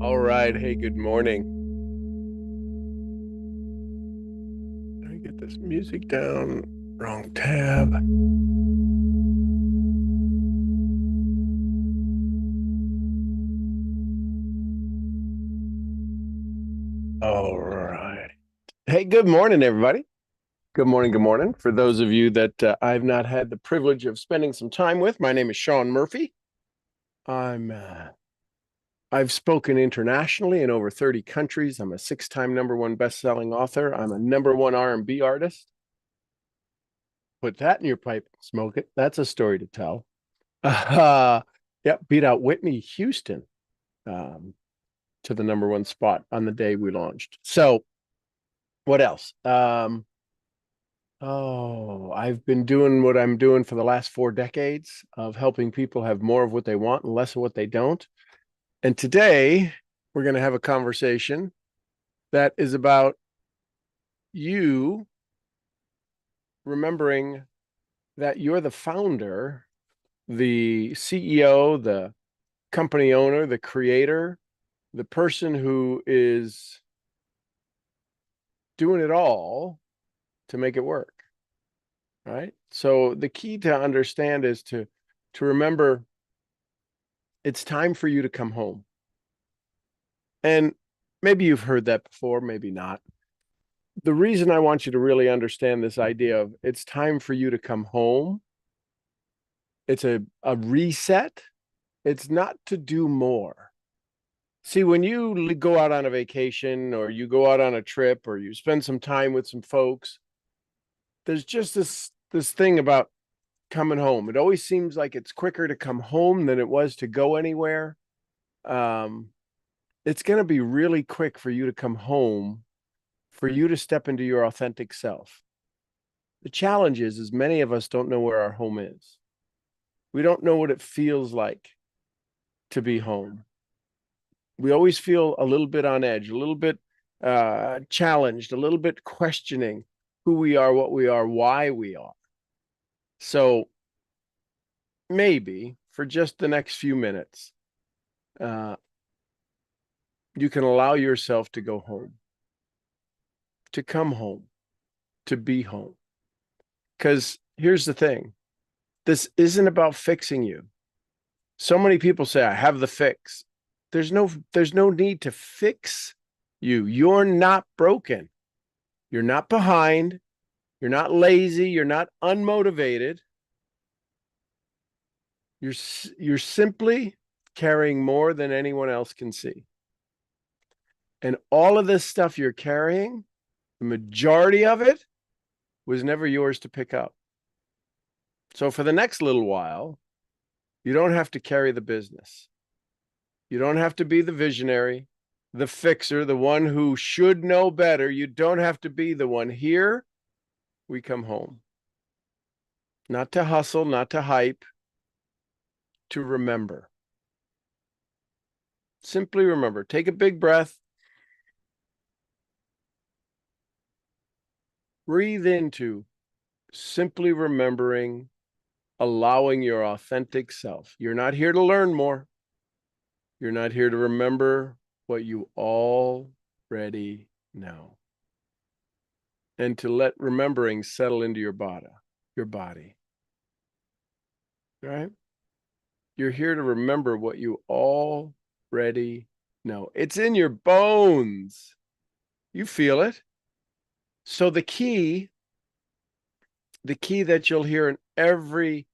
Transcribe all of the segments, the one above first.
All right. Hey, good morning. Let me get this music down. Wrong tab. All right. Hey, good morning, everybody. Good morning. Good morning. For those of you that I've not had the privilege of spending some time with, my name is Sean Murphy. I'm I've spoken internationally in over 30 countries. I'm a six-time number one best-selling author. I'm a number one R&B artist. Put that in your pipe and smoke it. That's a story to tell. Yep, beat out Whitney Houston um, to the number one spot on the day we launched. So, what else? I've been doing what I'm doing for the last 4 decades of helping people have more of what they want and less of what they don't. And today we're going to have a conversation that is about you remembering that you're the founder, the CEO, the company owner, the creator, the person who is doing it all to make it work. Right. So the key to understand is to remember it's time for you to come home. And maybe you've heard that before, maybe not. The reason I want you to really understand this idea of it's time for you to come home, it's a reset. It's not to do more. See, when you go out on a vacation or you go out on a trip or you spend some time with some folks, there's just this thing about coming home. It always seems like it's quicker to come home than it was to go anywhere. Um, it's going to be really quick for you to come home, for you to step into your authentic self. The challenge is many of us don't know where our home is. We don't know what it feels like to be home. We always feel a little bit on edge, a little bit challenged, a little bit questioning who we are, what we are, why we are. So maybe for just the next few minutes, uh, you can allow yourself to go home, to come home, to be home. Because here's the thing, this isn't about fixing you. So many people say, I have the fix. There's no need to fix you. You're not broken. You're not behind. You're not lazy. You're not unmotivated. You're simply carrying more than anyone else can see. And all of this stuff you're carrying, the majority of it was never yours to pick up. So for the next little while, you don't have to carry the business. You don't have to be the visionary, the fixer, the one who should know better. You don't have to be the one. Here, we come home. Not to hustle, not to hype, to remember. Simply remember. Take a big breath. Breathe into simply remembering, allowing your authentic self. You're not here to learn more. You're not here to remember what you already know. And to let remembering settle into your body. Right? You're here to remember what you already know. It's in your bones. You feel it. So the key that you'll hear in every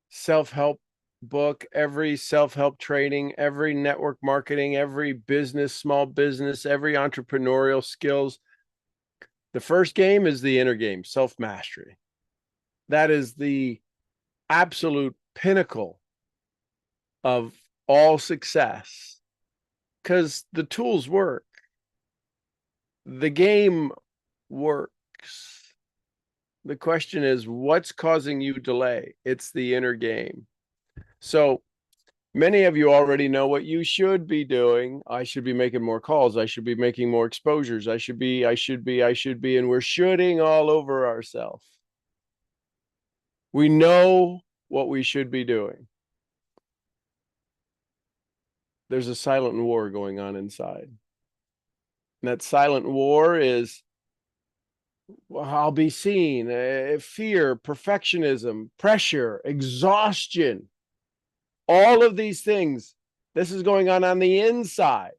self-help book, every self-help training, every network marketing, every business, small business, every entrepreneurial skills, the first game is the inner game, self-mastery. That is the absolute pinnacle of all success because the tools work. The game works. The question is, what's causing you delay? It's the inner game. So many of you already know what you should be doing. I should be making more calls. I should be making more exposures. I should be, and we're shooting all over ourselves. We know what we should be doing. there's a silent war going on inside. And that silent war is, well, I'll be seen, fear, perfectionism, pressure, exhaustion, all of these things. This is going on the inside.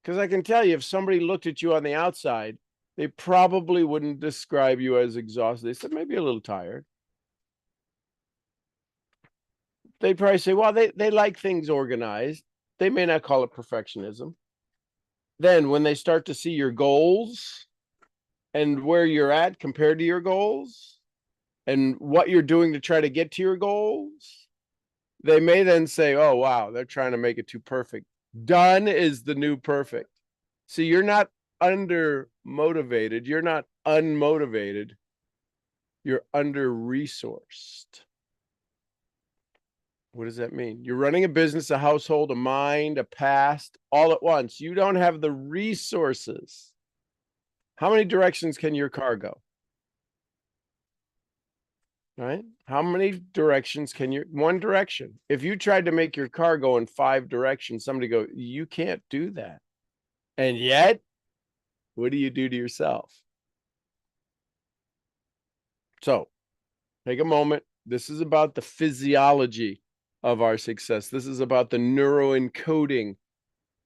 Because I can tell you, if somebody looked at you on the outside, they probably wouldn't describe you as exhausted. They said maybe a little tired. They'd probably say, well, they like things organized. They may not call it perfectionism. Then when they start to see your goals and where you're at compared to your goals and what you're doing to try to get to your goals, they may then say, oh, wow, they're trying to make it too perfect. Done is the new perfect. See, you're not under motivated. You're not unmotivated. You're under resourced. What does that mean? You're running a business, a household, a mind, a past, all at once. You don't have the resources. How many directions can your car go? Right? How many directions can your one direction? If you tried to make your car go in 5 directions, somebody go, you can't do that. And yet, what do you do to yourself? So take a moment. This is about the physiology of our success. This is about the neuroencoding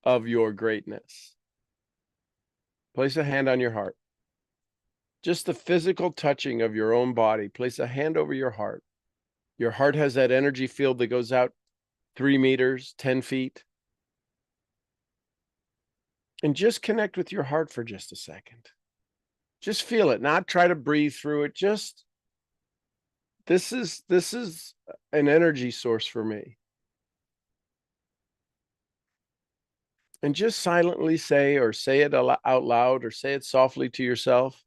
of your greatness. Place a hand on your heart. Just the physical touching of your own body. Place a hand over your heart. Your heart has that energy field that goes out 3 meters, 10 feet. And just connect with your heart for just a second. Just feel it, not try to breathe through it. Just, this is an energy source for me. And just silently say, or say it out loud, or say it softly to yourself.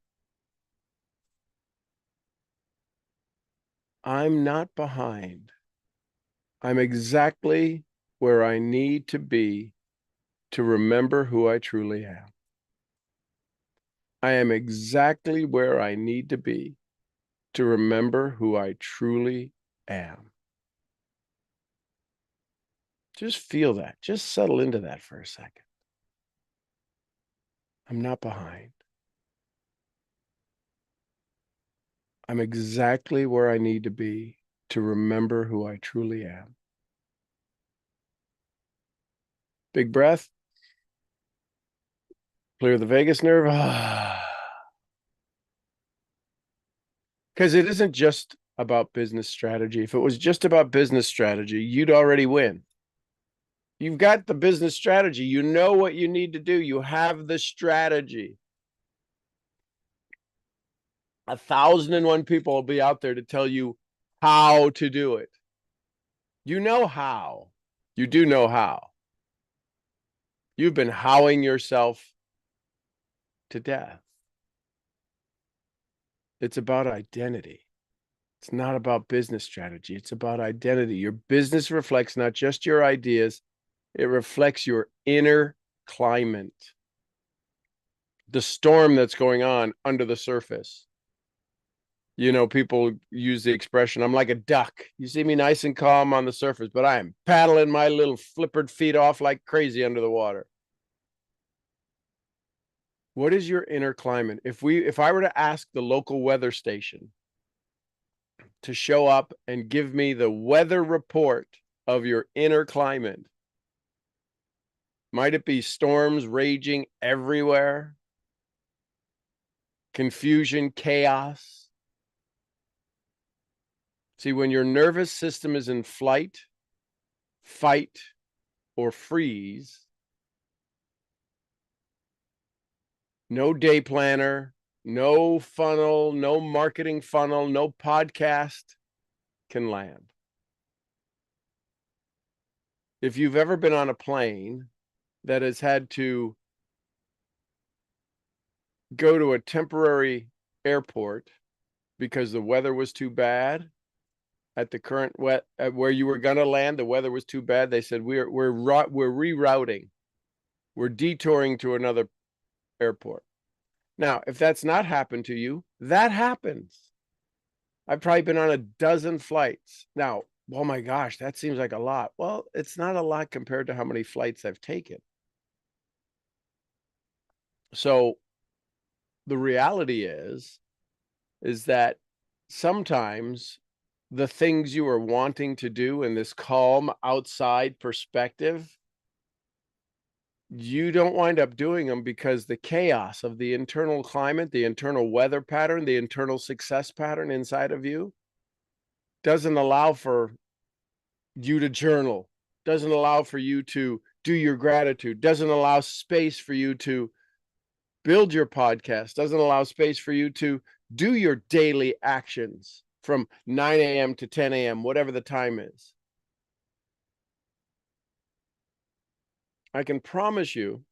I'm not behind. I'm exactly where I need to be to remember who I truly am. I am exactly where I need to be to remember who I truly am. Just feel that. Just settle into that for a second. I'm not behind. I'm exactly where I need to be to remember who I truly am. Big breath. Clear the vagus nerve. Because it isn't just about business strategy. If it was just about business strategy, you'd already win. You've got the business strategy. You know what you need to do. You have the strategy. 1,001 people will be out there to tell you how to do it. You know how. You do know how. You've been howing yourself to death. It's about identity. It's not about business strategy. It's about identity. Your business reflects not just your ideas, it reflects your inner climate, the storm that's going on under the surface. You know, people use the expression, I'm like a duck. You see me nice and calm on the surface, but I am paddling my little flippered feet off like crazy under the water. What is your inner climate? If I were to ask the local weather station to show up and give me the weather report of your inner climate, might it be storms raging everywhere? Confusion, chaos? See, when your nervous system is in flight, fight, or freeze, no day planner, no funnel, no marketing funnel, no podcast can land. If you've ever been on a plane that has had to go to a temporary airport because the weather was too bad, at the current where you were going to land, the weather was too bad. They said we're rerouting, we're detouring to another airport. Now, if that's not happened to you, that happens. I've probably been on a dozen flights. Now, Oh my gosh, that seems like a lot. Well, it's not a lot compared to how many flights I've taken. So the reality is that sometimes the things you are wanting to do in this calm outside perspective, you don't wind up doing them because the chaos of the internal climate, the internal weather pattern, the internal success pattern inside of you doesn't allow for you to journal, doesn't allow for you to do your gratitude, doesn't allow space for you to build your podcast, doesn't allow space for you to do your daily actions from 9 a.m. to 10 a.m., whatever the time is. I can promise you,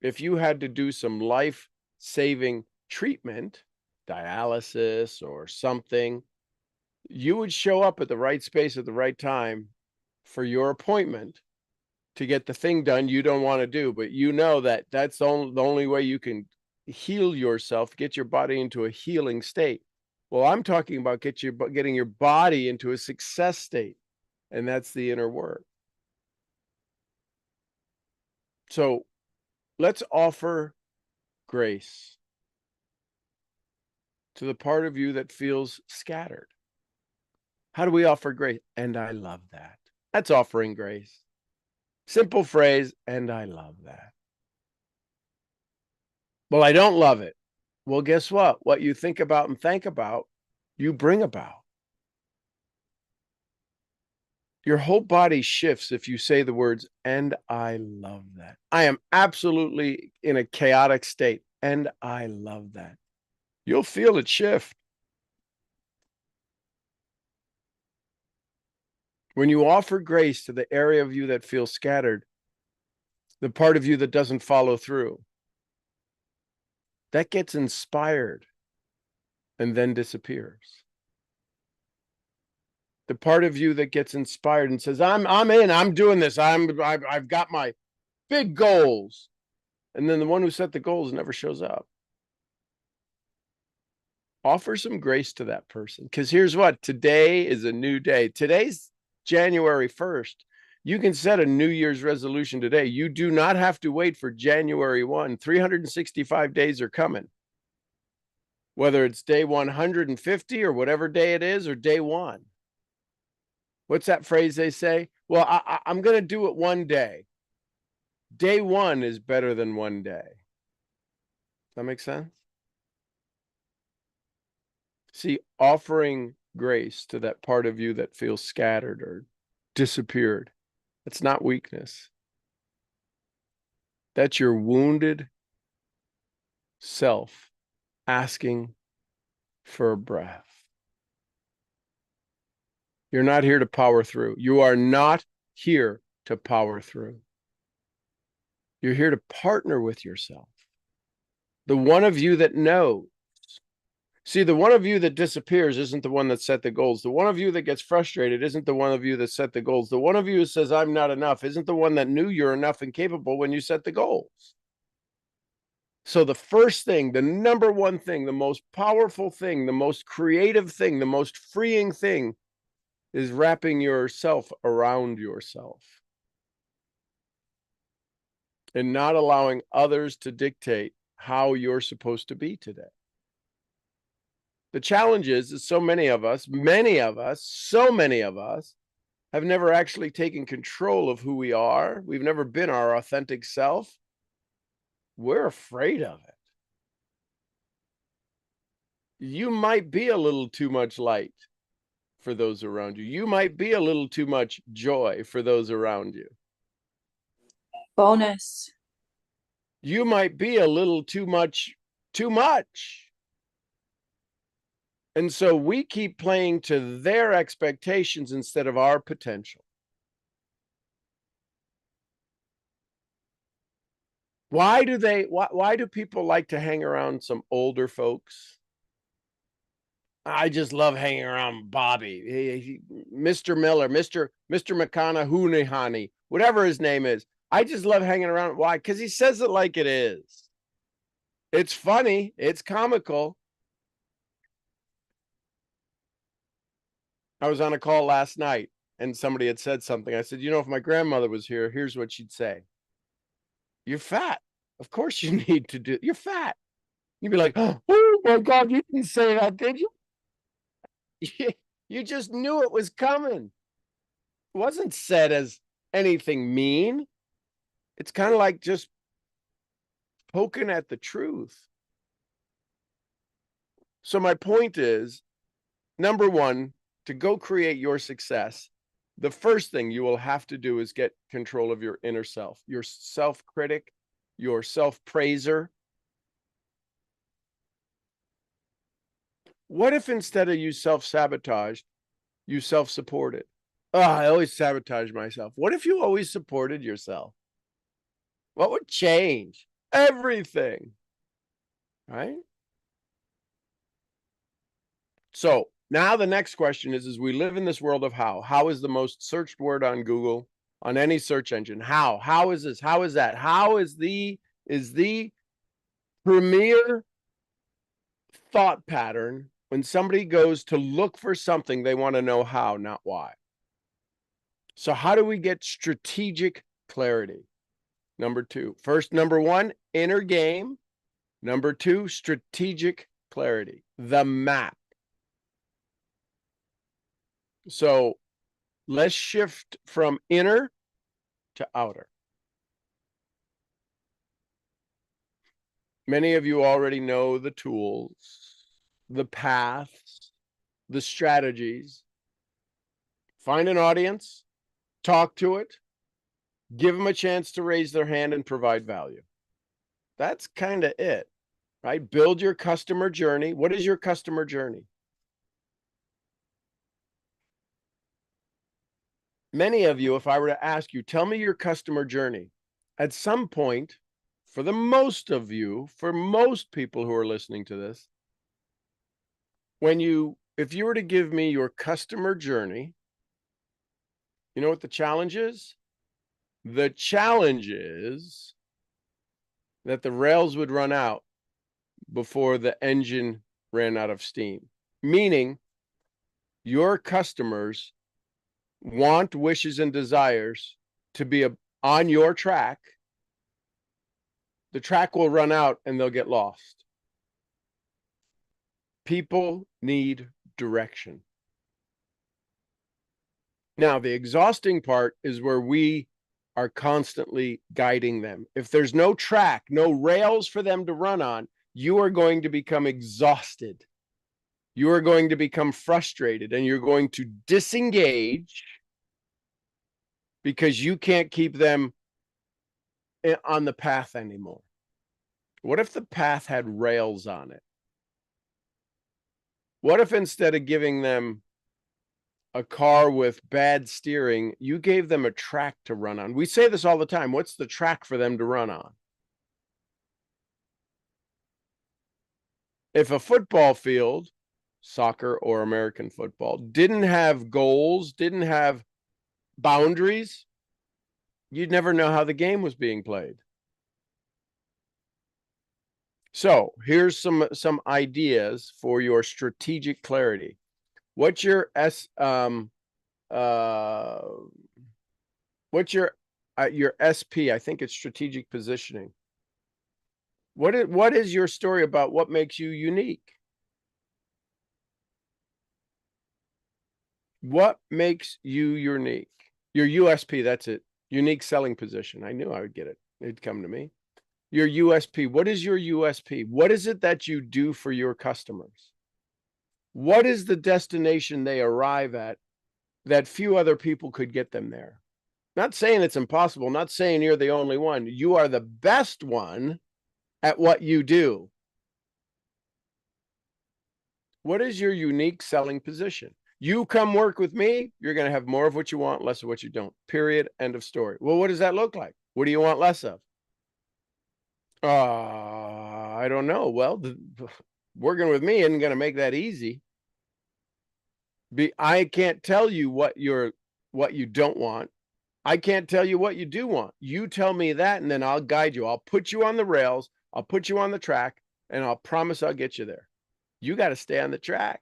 if you had to do some life-saving treatment, dialysis or something, you would show up at the right space at the right time for your appointment to get the thing done you don't want to do. But you know that that's the only way you can heal yourself, get your body into a healing state. Well, I'm talking about getting your body into a success state, and that's the inner work. So let's offer grace to the part of you that feels scattered. How do we offer grace? And I love that. That's offering grace. Simple phrase, and I love that. Well, I don't love it. Well, guess what? What you think about and think about, you bring about. Your whole body shifts if you say the words, and I love that. I am absolutely in a chaotic state, and I love that. You'll feel it shift. When you offer grace to the area of you that feels scattered, the part of you that doesn't follow through, that gets inspired and then disappears. The part of you that gets inspired and says, I'm in, I'm doing this. I've got my big goals. And then the one who set the goals never shows up. Offer some grace to that person. Because here's what, today is a new day. Today's January 1st. You can set a New Year's resolution today. You do not have to wait for January 1. 365 days are coming. Whether it's day 150 or whatever day it is, or day 1. What's that phrase they say? Well, I'm going to do it one day. Day 1 is better than one day. Does that make sense? See, offering grace to that part of you that feels scattered or disappeared, it's not weakness. That's your wounded self asking for a breath. You're not here to power through. You are not here to power through. You're here to partner with yourself. The one of you that knows. See, the one of you that disappears isn't the one that set the goals. The one of you that gets frustrated isn't the one of you that set the goals. The one of you who says, I'm not enough, isn't the one that knew you're enough and capable when you set the goals. So the first thing, the number one thing, the most powerful thing, the most creative thing, the most freeing thing is wrapping yourself around yourself and not allowing others to dictate how you're supposed to be today. The challenge is so many of us have never actually taken control of who we are. We've never been our authentic self. We're afraid of it. You might be a little too much light for those around you. You might be a little too much joy for those around you. Bonus. You might be a little too much. And so we keep playing to their expectations instead of our potential. Why do people like to hang around some older folks? I just love hanging around Bobby, Mr. Miller, Mr. McConaughey, whatever his name is. I just love hanging around. Why? Because he says it like it is. It's funny. It's comical. I was on a call last night, and somebody had said something. I said, you know, if my grandmother was here, here's what she'd say. You're fat. Of course you need to do, you're fat. You'd be like, oh my God, you didn't say that, did you? You just knew it was coming. It wasn't said as anything mean. It's kind of like just poking at the truth. So my point is, number one, to go create your success, the first thing you will have to do is get control of your inner self, your self-critic, your self-praiser. What if instead of you self-sabotaged, you self-supported? Oh, I always sabotage myself. What if you always supported yourself? What would change? Everything, right? So now the next question is we live in this world of how. How is the most searched word on Google, on any search engine? How? How is this? How is that? How is the premier thought pattern when somebody goes to look for something, they want to know how, not why. So how do we get strategic clarity? Number two. First, number one, inner game. Number two, strategic clarity, the map. So let's shift from inner to outer. Many of you already know the tools, the paths, the strategies. Find an audience, talk to it, give them a chance to raise their hand and provide value. That's kind of it, right? Build your customer journey. What is your customer journey? Many of you, if I were to ask you, tell me your customer journey, at some point, for the most of you, for most people who are listening to this, if you were to give me your customer journey, you know what the challenge is? The challenge is that the rails would run out before the engine ran out of steam. Meaning, your customers want, wishes, and desires to be on your track. The track will run out and they'll get lost. People need direction. Now, the exhausting part is where we are constantly guiding them. If there's no track, no rails for them to run on, you are going to become exhausted. You are going to become frustrated and you're going to disengage because you can't keep them on the path anymore. What if the path had rails on it? What if instead of giving them a car with bad steering, you gave them a track to run on? We say this all the time. What's the track for them to run on? If a football field, soccer or American football, didn't have goals, didn't have boundaries, you'd never know how the game was being played. So here's some ideas for your strategic clarity. What's your what's your SP? I think it's strategic positioning. What is your story about what makes you unique? What makes you unique? Your USP, that's it. Unique selling position. I knew I would get it. It'd come to me. Your USP. What is your USP? What is it that you do for your customers? What is the destination they arrive at that few other people could get them there? Not saying it's impossible, not saying you're the only one. You are the best one at what you do. What is your unique selling position? You come work with me, you're going to have more of what you want, less of what you don't. Period. End of story. Well, what does that look like? What do you want less of? I don't know. Well, working with me isn't going to make that easy. I can't tell you what you don't want. I can't tell you what you do want. You tell me that, and then I'll guide you. I'll put you on the rails. I'll put you on the track, and I'll promise I'll get you there. You got to stay on the track.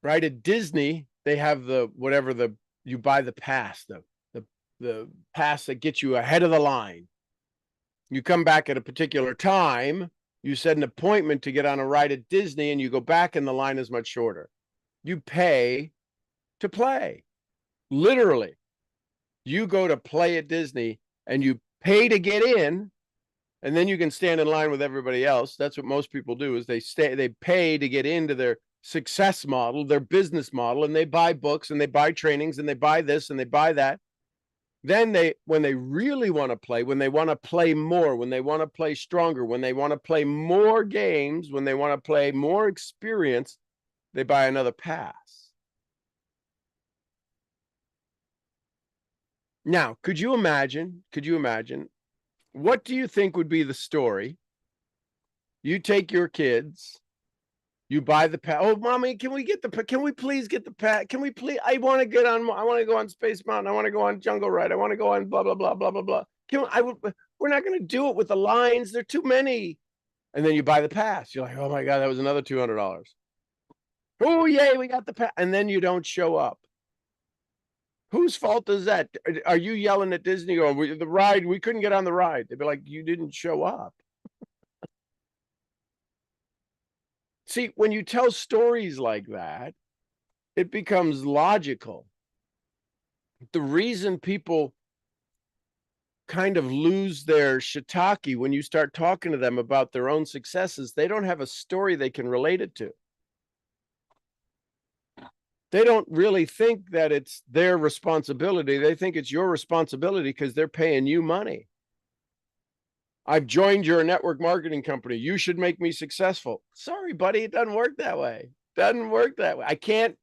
right? At Disney, they have you buy the pass, the pass that gets you ahead of the line. You come back at a particular time, you set an appointment to get on a ride at Disney, and you go back and the line is much shorter. You pay to play. Literally. You go to play at Disney and you pay to get in, and then you can stand in line with everybody else. That's what most people do, is they pay to get into their success model, their business model, and they buy books and they buy trainings and they buy this and they buy that. Then when they really want to play, when they want to play more, when they want to play stronger, when they want to play more games, when they want to play more experience, they buy another pass. Now, could you imagine, what do you think would be the story? You take your kids, you buy the pass. Oh, mommy, can we please get the pass? Can we please? I want to go on Space Mountain. I want to go on Jungle Ride. I want to go on blah, blah, blah, blah, blah, blah. We're not going to do it with the lines. They're too many. And then you buy the pass. You're like, oh my God, that was another $200. Oh, yay, we got the pass. And then you don't show up. Whose fault is that? Are you yelling at Disney or the ride? We couldn't get on the ride. They'd be like, you didn't show up. See, when you tell stories like that, it becomes logical. The reason people kind of lose their shiitake when you start talking to them about their own successes, they don't have a story they can relate it to. They don't really think that it's their responsibility. They think it's your responsibility because they're paying you money. I've joined your network marketing company. You should make me successful. Sorry, buddy, it doesn't work that way. Doesn't work that way. I can't,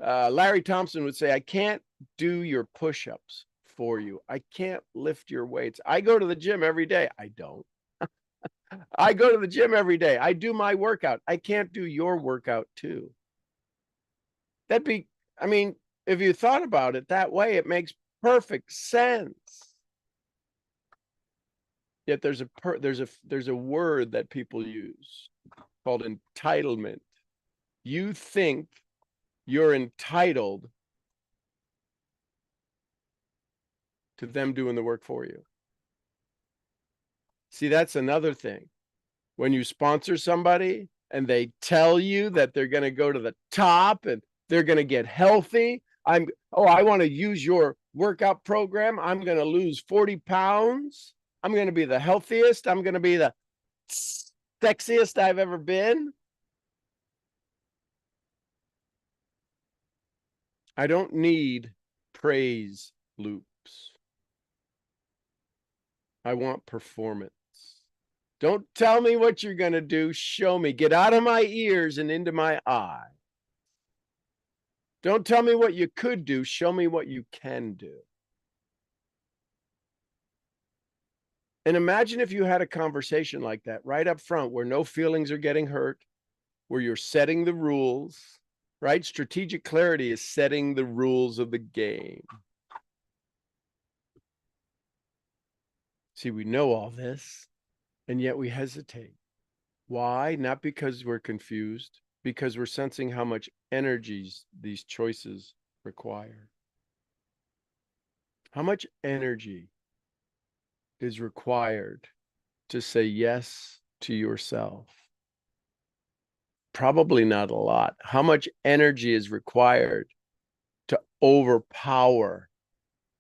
Larry Thompson would say, I can't do your push-ups for you. I can't lift your weights. I go to the gym every day. I don't. I go to the gym every day. I do my workout. I can't do your workout too. I mean, if you thought about it that way, it makes perfect sense. Yet there's a word that people use called entitlement. You think you're entitled to them doing the work for you. See, that's another thing. When you sponsor somebody and they tell you that they're going to go to the top and they're going to get healthy. I want to use your workout program. I'm going to lose 40 pounds. I'm going to be the healthiest. I'm going to be the sexiest I've ever been. I don't need praise loops. I want performance. Don't tell me what you're going to do. Show me. Get out of my ears and into my eye. Don't tell me what you could do. Show me what you can do. And imagine if you had a conversation like that right up front where no feelings are getting hurt, where you're setting the rules, right? Strategic clarity is setting the rules of the game. See, we know all this, and yet we hesitate. Why? Not because we're confused, because we're sensing how much energy these choices require. How much energy is required to say yes to yourself? Probably not a lot. How much energy is required to overpower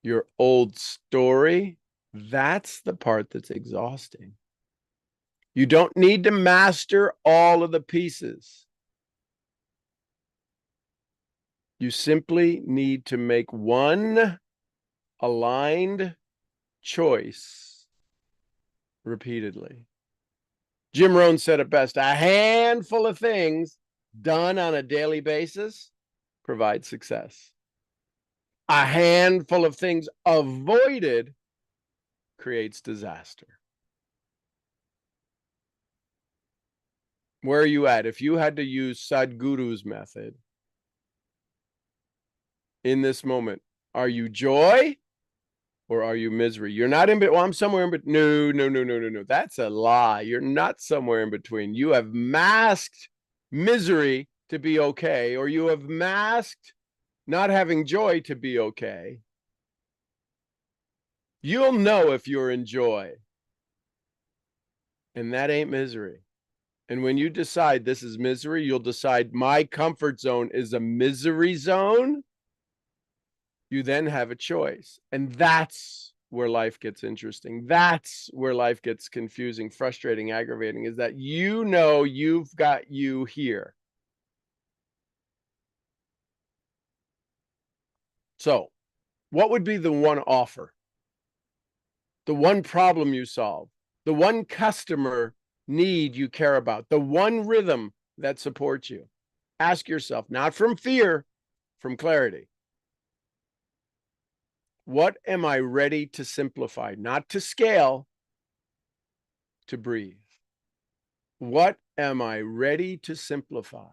your old story? That's the part that's exhausting. You don't need to master all of the pieces. You simply need to make one aligned choice repeatedly. Jim Rohn said it best: a handful of things done on a daily basis provide success. A handful of things avoided creates disaster. Where are you at? If you had to use Sadhguru's method in this moment, are you joy or are you misery? You're not in between. Well, I'm somewhere in between. No. That's a lie. You're not somewhere in between. You have masked misery to be okay, or you have masked not having joy to be okay, you'll know if you're in joy. And that ain't misery. And when you decide this is misery, you'll decide my comfort zone is a misery zone. You then have a choice. And that's where life gets interesting. That's where life gets confusing, frustrating, aggravating, is that you know you've got you here. So, what would be the one offer? The one problem you solve? The one customer need you care about? The one rhythm that supports you? Ask yourself, not from fear, from clarity. What am I ready to simplify? Not to scale, to breathe. What am I ready to simplify?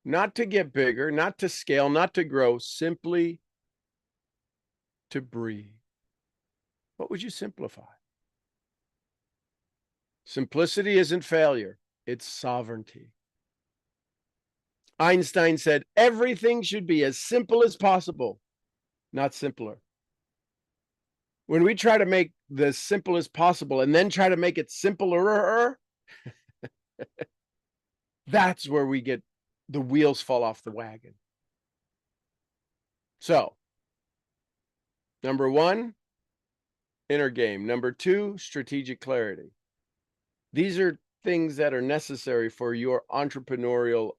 Not to get bigger, not to scale, not to grow, simply to breathe. What would you simplify? Simplicity isn't failure, it's sovereignty. Einstein said everything should be as simple as possible, not simpler. When we try to make the simple as possible and then try to make it simpler, that's where we get the wheels fall off the wagon. So, number one, inner game. Number two, strategic clarity. These are things that are necessary for your entrepreneurial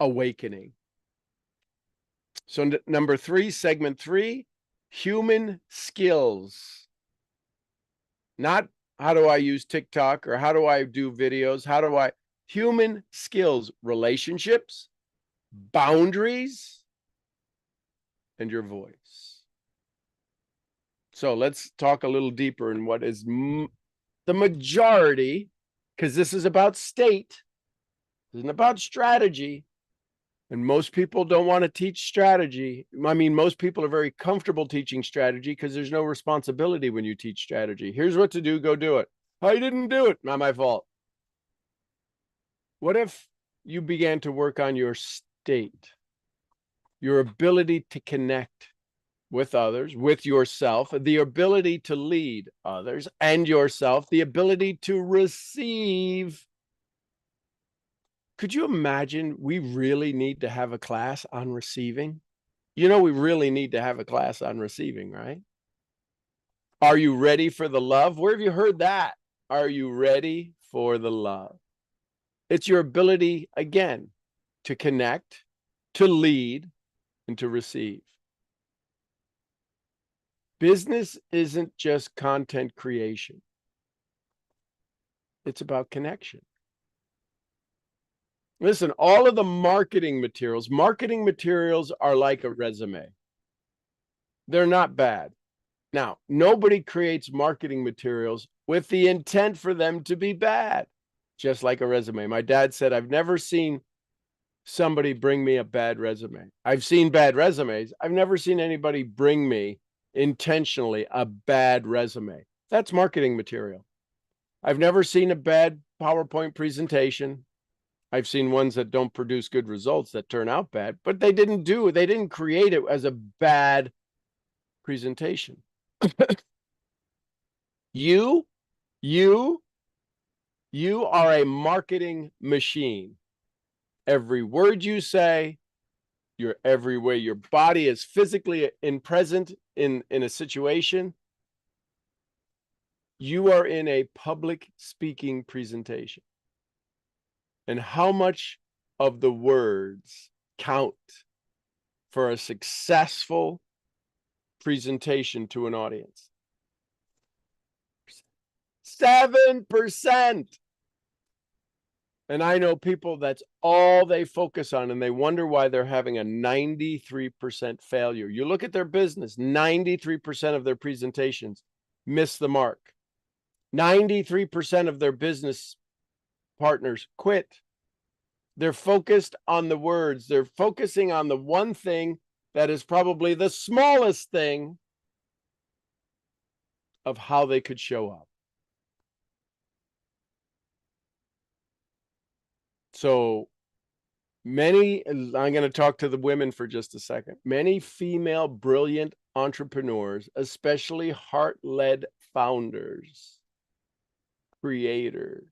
awakening. So, number three, segment three, human skills. Not how do I use TikTok or how do I do videos? Human skills, relationships, boundaries, and your voice. So let's talk a little deeper in what is the majority, because this is about state, this isn't about strategy. And most people don't want to teach strategy. I mean, most people are very comfortable teaching strategy because there's no responsibility when you teach strategy. Here's what to do, go do it. I didn't do it, not my fault. What if you began to work on your state, your ability to connect with others, with yourself, the ability to lead others and yourself, the ability to receive. Could you imagine we really need to have a class on receiving? You know, we really need to have a class on receiving, right? Are you ready for the love? Where have you heard that? Are you ready for the love? It's your ability, again, to connect, to lead, and to receive. Business isn't just content creation. It's about connection. Listen, all of the marketing materials are like a resume. They're not bad. Now, nobody creates marketing materials with the intent for them to be bad, just like a resume. My dad said, I've never seen somebody bring me a bad resume. I've seen bad resumes. I've never seen anybody bring me intentionally a bad resume. That's marketing material. I've never seen a bad PowerPoint presentation. I've seen ones that don't produce good results that turn out bad, but they didn't create it as a bad presentation. You are a marketing machine. Every word you say, every way your body is physically present in a situation, you are in a public speaking presentation. And how much of the words count for a successful presentation to an audience? 7%. And I know people that's all they focus on, and they wonder why they're having a 93% failure. You look at their business, 93% of their presentations miss the mark. 93% of their business partners quit. They're focused on the words. They're focusing on the one thing that is probably the smallest thing of how they could show up. So I'm going to talk to the women for just a second. Many female brilliant entrepreneurs, especially heart-led founders, creators,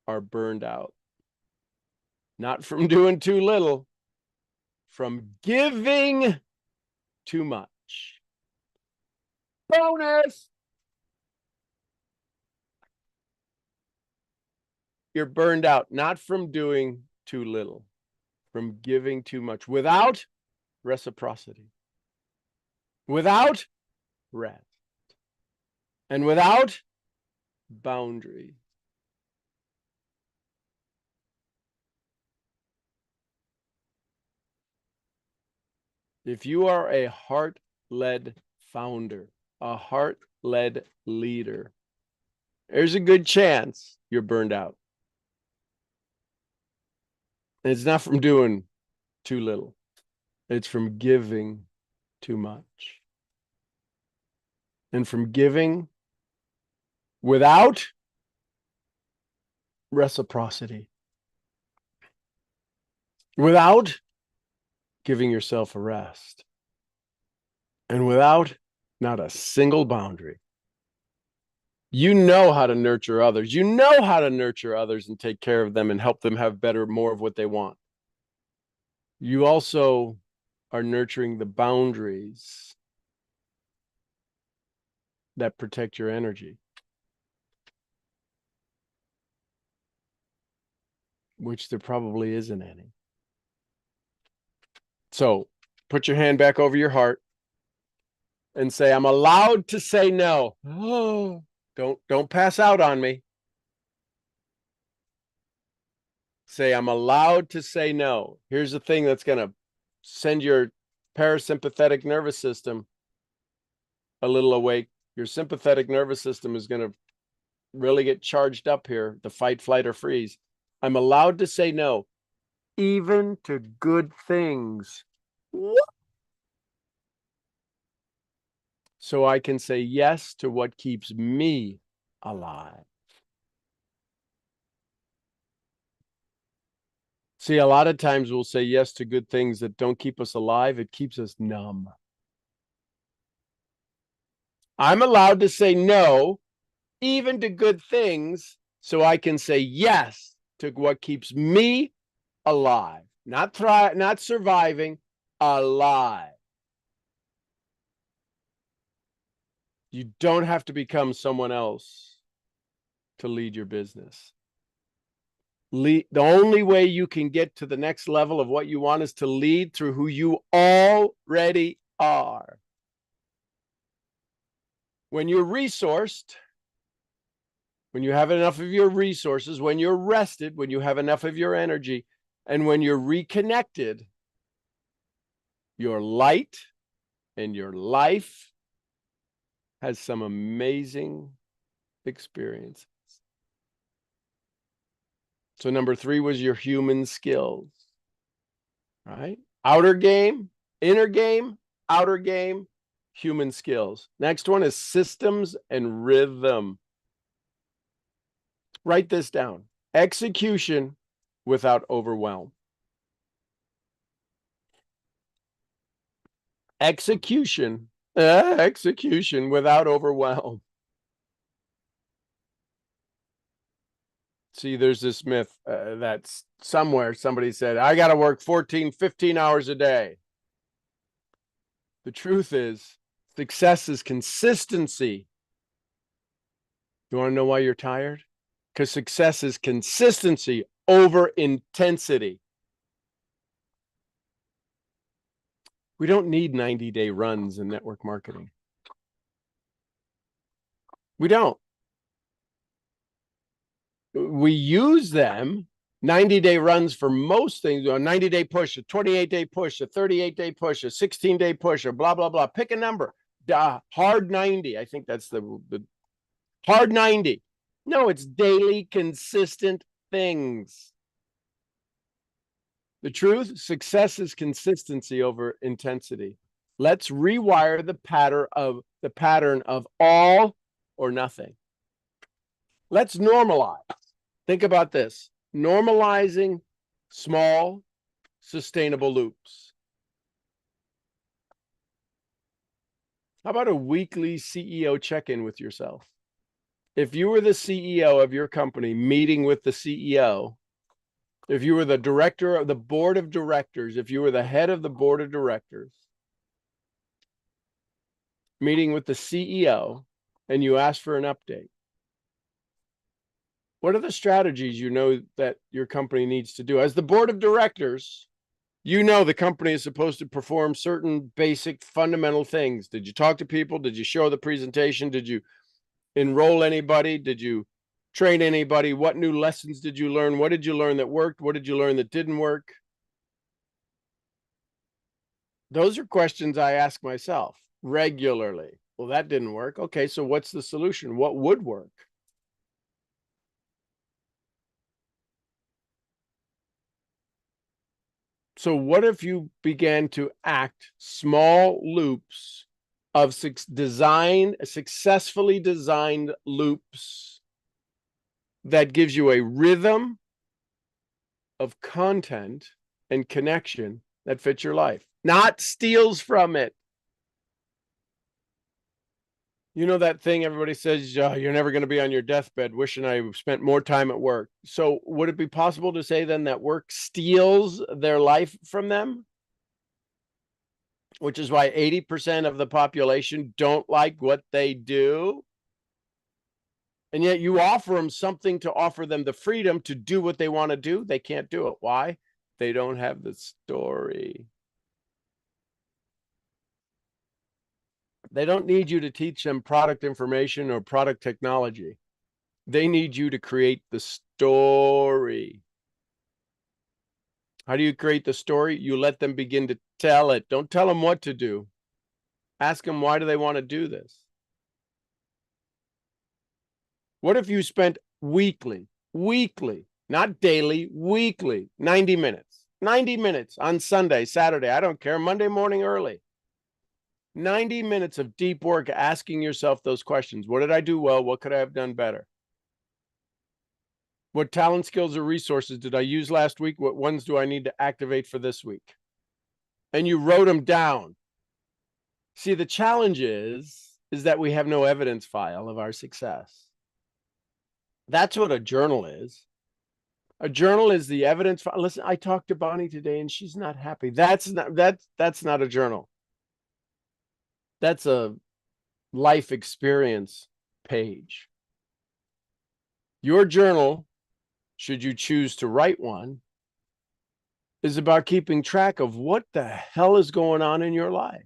are burned out. Not from doing too little, from giving too much. Bonus! You're burned out, not from doing too little, from giving too much without reciprocity, without rest, and without boundary. If you are a heart-led founder, a heart-led leader, there's a good chance you're burned out. And it's not from doing too little. It's from giving too much. And from giving without reciprocity. Without giving yourself a rest. And without not a single boundary. You know how to nurture others. You know how to nurture others and take care of them and help them have more of what they want. You also are nurturing the boundaries that protect your energy, which there probably isn't any. So put your hand back over your heart and say, I'm allowed to say no. Oh, don't pass out on me. Say, I'm allowed to say no. Here's the thing that's going to send your parasympathetic nervous system a little awake. Your sympathetic nervous system is going to really get charged up here, the fight, flight, or freeze. I'm allowed to say no, even to good things. So I can say yes to what keeps me alive. See, a lot of times we'll say yes to good things that don't keep us alive. It keeps us numb. I'm allowed to say no, even to good things, so I can say yes to what keeps me alive. Not surviving, alive. You don't have to become someone else to lead your business. The only way you can get to the next level of what you want is to lead through who you already are. When you're resourced, when you have enough of your resources, when you're rested, when you have enough of your energy, and when you're reconnected, your light and your life has some amazing experiences. So number 3 was your human skills, right? Outer game, inner game, outer game, human skills. Next one is systems and rhythm. Write this down. Execution without overwhelm. Execution without overwhelm. See, there's this myth that's somewhere somebody said, I got to work 14, 15 hours a day. The truth is, success is consistency. You want to know why you're tired? Because success is consistency over intensity. We don't need 90-day runs in network marketing. We don't. We use them, 90-day runs, for most things. A 90-day push, a 28-day push, a 38-day push, a 16-day push, or blah, blah, blah. Pick a number. Hard 90. I think that's the hard 90. No, it's daily, consistent things. The truth, success is consistency over intensity. Let's rewire the pattern of all or nothing. Let's normalize. Think about this. Normalizing Small, sustainable loops. How about a weekly CEO check-in with yourself? If you were the CEO of your company meeting with the CEO, if you were the director of the board of directors, if you were the head of the board of directors, meeting with the CEO, and you asked for an update, what are the strategies you know that your company needs to do? As the board of directors, you know the company is supposed to perform certain basic fundamental things. Did you talk to people? Did you show the presentation? Did you enroll anybody? Did you train anybody? What new lessons did you learn? What did you learn that worked? What did you learn that didn't work? Those are questions I ask myself regularly. Well, that didn't work. Okay, so what's the solution? What would work? So what if you began to act small loops of successfully designed loops that gives you a rhythm of content and connection that fits your life, not steals from it. You know that thing everybody says, oh, you're never going to be on your deathbed wishing I spent more time at work. So would it be possible to say then that work steals their life from them? Which is why 80% of the population don't like what they do. And yet you offer them something to offer them the freedom to do what they want to do. They can't do it. Why? They don't have the story. They don't need you to teach them product information or product technology. They need you to create the story. How do you create the story? You let them begin to tell it. Don't tell them what to do. Ask them, why do they want to do this? What if you spent weekly, not daily, weekly, 90 minutes on Sunday, Saturday, I don't care, Monday morning early. 90 minutes of deep work asking yourself those questions. What did I do well? What could I have done better? What talent, skills, or resources did I use last week? What ones do I need to activate for this week? And you wrote them down. See, the challenge is that we have no evidence file of our success. That's what a journal is. A journal is the evidence file. Listen, I talked to Bonnie today and she's not happy. That's not a journal. That's a life experience page. Your journal, should you choose to write one, is about keeping track of what the hell is going on in your life.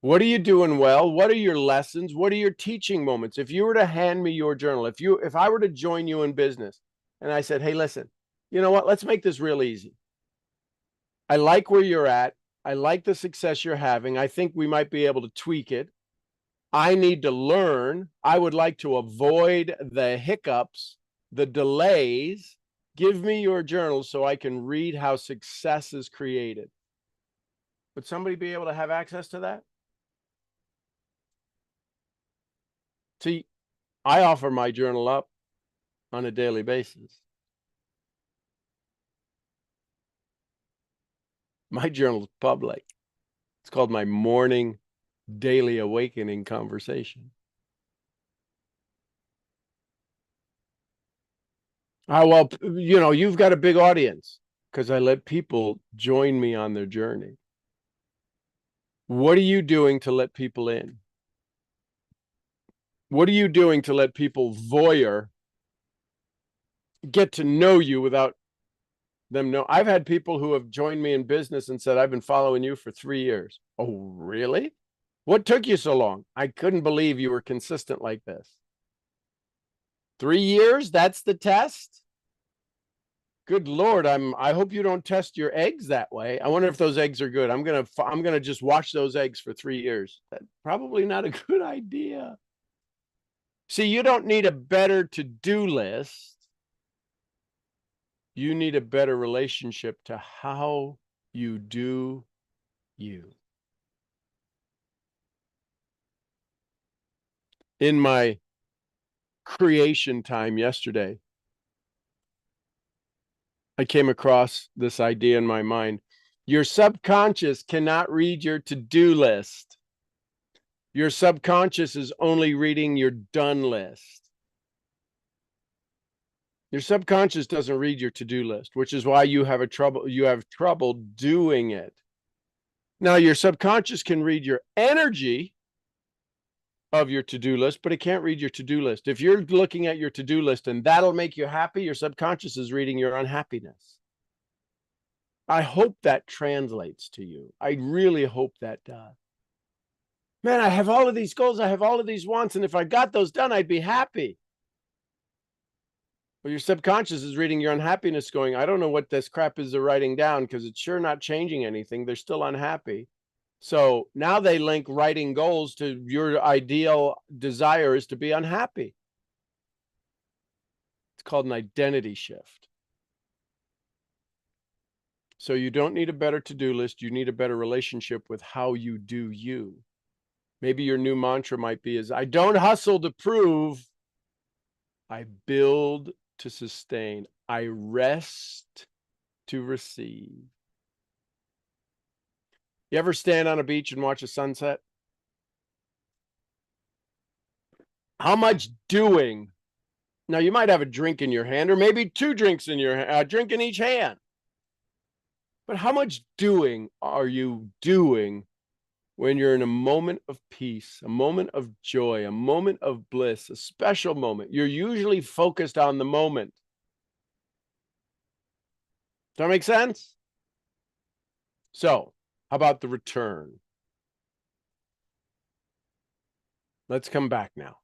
What are you doing well? What are your lessons? What are your teaching moments? If you were to hand me your journal, if I were to join you in business and I said, hey, listen, you know what? Let's make this real easy. I like where you're at. I like the success you're having. I think we might be able to tweak it. I need to learn. I would like to avoid the hiccups, the delays. Give me your journal so I can read how success is created. Would somebody be able to have access to that? See, I offer my journal up on a daily basis. My journal is public. It's called my morning daily awakening conversation. Well, you know, you've got a big audience because I let people join me on their journey. What are you doing to let people in? What are you doing to let people get to know you without them know? I've had people who have joined me in business and said, I've been following you for 3 years. Oh, really? What took you so long? I couldn't believe you were consistent like this. 3 years? That's the test? Good Lord, I hope you don't test your eggs that way. I wonder if those eggs are good. I'm gonna just watch those eggs for 3 years. That's probably not a good idea. See, you don't need a better to-do list. You need a better relationship to how you do you. In my creation time yesterday, I came across this idea in my mind. Your subconscious cannot read your to-do list. Your subconscious is only reading your done list. Your subconscious doesn't read your to-do list, which is why you have trouble doing it. Now, your subconscious can read your energy of your to-do list, but it can't read your to-do list. If you're looking at your to-do list and that'll make you happy, your subconscious is reading your unhappiness. I hope that translates to you. I really hope that does. Man, I have all of these goals. I have all of these wants. And if I got those done, I'd be happy. Well, your subconscious is reading your unhappiness going, I don't know what this crap is they're writing down because it's sure not changing anything. They're still unhappy. So now they link writing goals to your ideal desire is to be unhappy. It's called an identity shift. So you don't need a better to-do list. You need a better relationship with how you do you. Maybe your new mantra might be I don't hustle to prove, I build to sustain. I rest to receive. You ever stand on a beach and watch a sunset? How much doing? Now you might have a drink in your hand or maybe two drinks in your hand, a drink in each hand. But how much doing are you doing when you're in a moment of peace, a moment of joy, a moment of bliss, a special moment? You're usually focused on the moment. Does that make sense? So, how about the return? Let's come back now.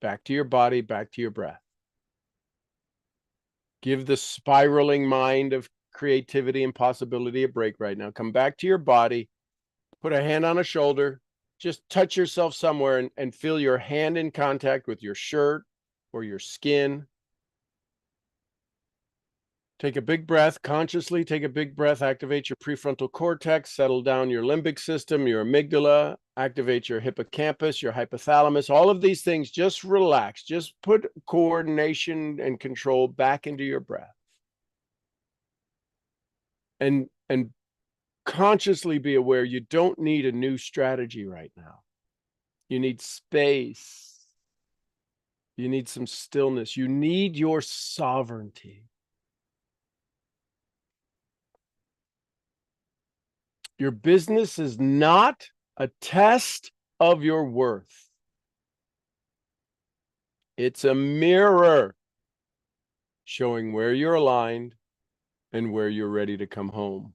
Back to your body, back to your breath. Give the spiraling mind of creativity and possibility a break right now. Come back to your body. Put a hand on a shoulder. Just touch yourself somewhere and feel your hand in contact with your shirt or your skin. Take a big breath. Consciously take a big breath. Activate your prefrontal cortex. Settle down your limbic system, your amygdala. Activate your hippocampus, your hypothalamus. All of these things, just relax. Just put coordination and control back into your breath. And consciously be aware you don't need a new strategy right now. You need space. You need some stillness. You need your sovereignty. Your business is not a test of your worth. It's a mirror showing where you're aligned and where you're ready to come home.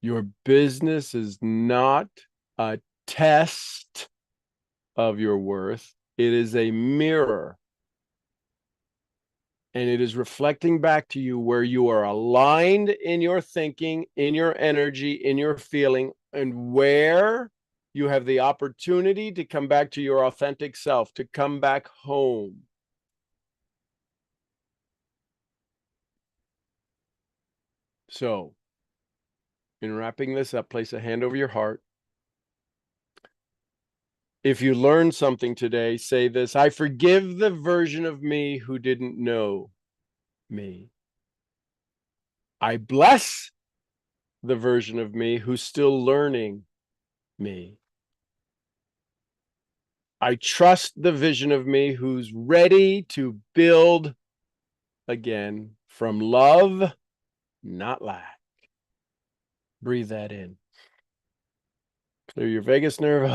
Your business is not a test of your worth. It is a mirror. And it is reflecting back to you where you are aligned in your thinking, in your energy, in your feeling, and where you have the opportunity to come back to your authentic self, to come back home. So, in wrapping this up, place a hand over your heart. If you learned something today, say this: I forgive the version of me who didn't know me. I bless the version of me who's still learning me. I trust the vision of me who's ready to build again from love, not lack. Breathe that in. Clear your vagus nerve.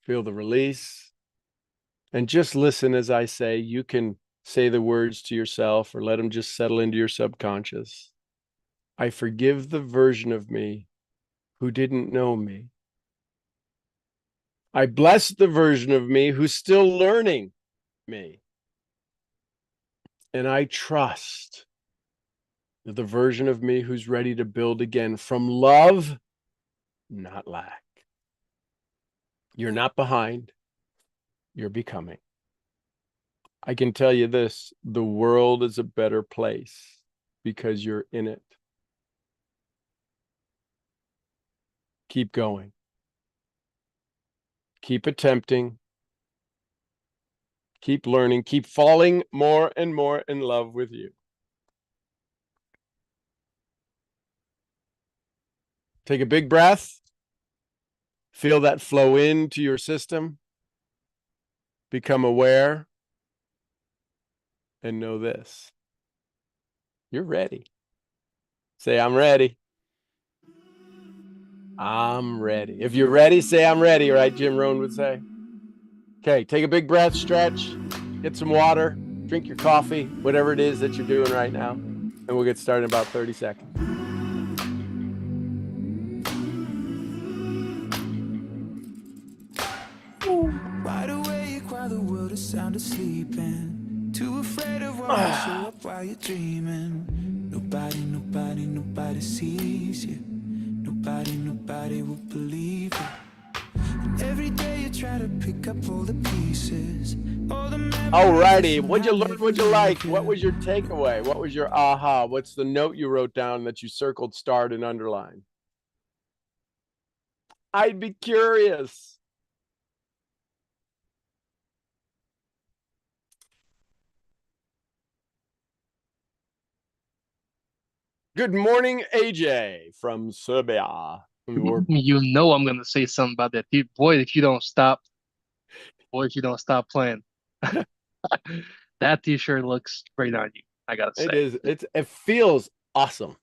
Feel the release. And just listen as I say. You can say the words to yourself or let them just settle into your subconscious. I forgive the version of me who didn't know me. I bless the version of me who's still learning me. And I trust the version of me who's ready to build again from love, not lack. You're not behind. You're becoming. I can tell you this: the world is a better place because you're in it. Keep going. Keep attempting. keep learning, keep falling more and more in love with you. Take a big breath. Feel that flow into your system. Become aware. And know this. You're ready. Say, I'm ready. I'm ready. If you're ready, say, I'm ready, right? Jim Rohn would say. Okay, take a big breath, stretch, get some water, drink your coffee, whatever it is that you're doing right now. And we'll get started in about 30 seconds. Wide awake while the world is sound asleep, and too afraid of what will show up while you're dreaming. Nobody sees you. Nobody will believe it. And every day you try to pick up all the pieces. Alrighty, what'd you learn? What'd you like? What was your takeaway? What was your aha? What's the note you wrote down that you circled, starred, and underlined? I'd be curious. Good morning, AJ from Serbia. You know I'm gonna say something about that. Boy, if you don't stop playing. That t-shirt looks great on you, I gotta say. It is. It feels awesome.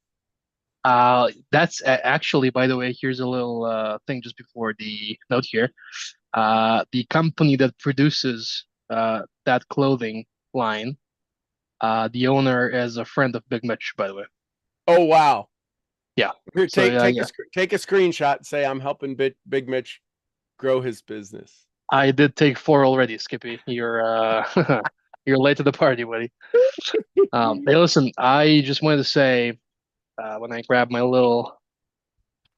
That's actually, by the way, here's a little thing just before the note here. The company that produces that clothing line, the owner is a friend of Big Mitch, by the way. Oh wow. Yeah. Here, So, take a screenshot. Say I'm helping Big Mitch grow his business. I did take 4 already, Skippy. You're you're late to the party, buddy. Hey, listen, I just wanted to say, when I grab my little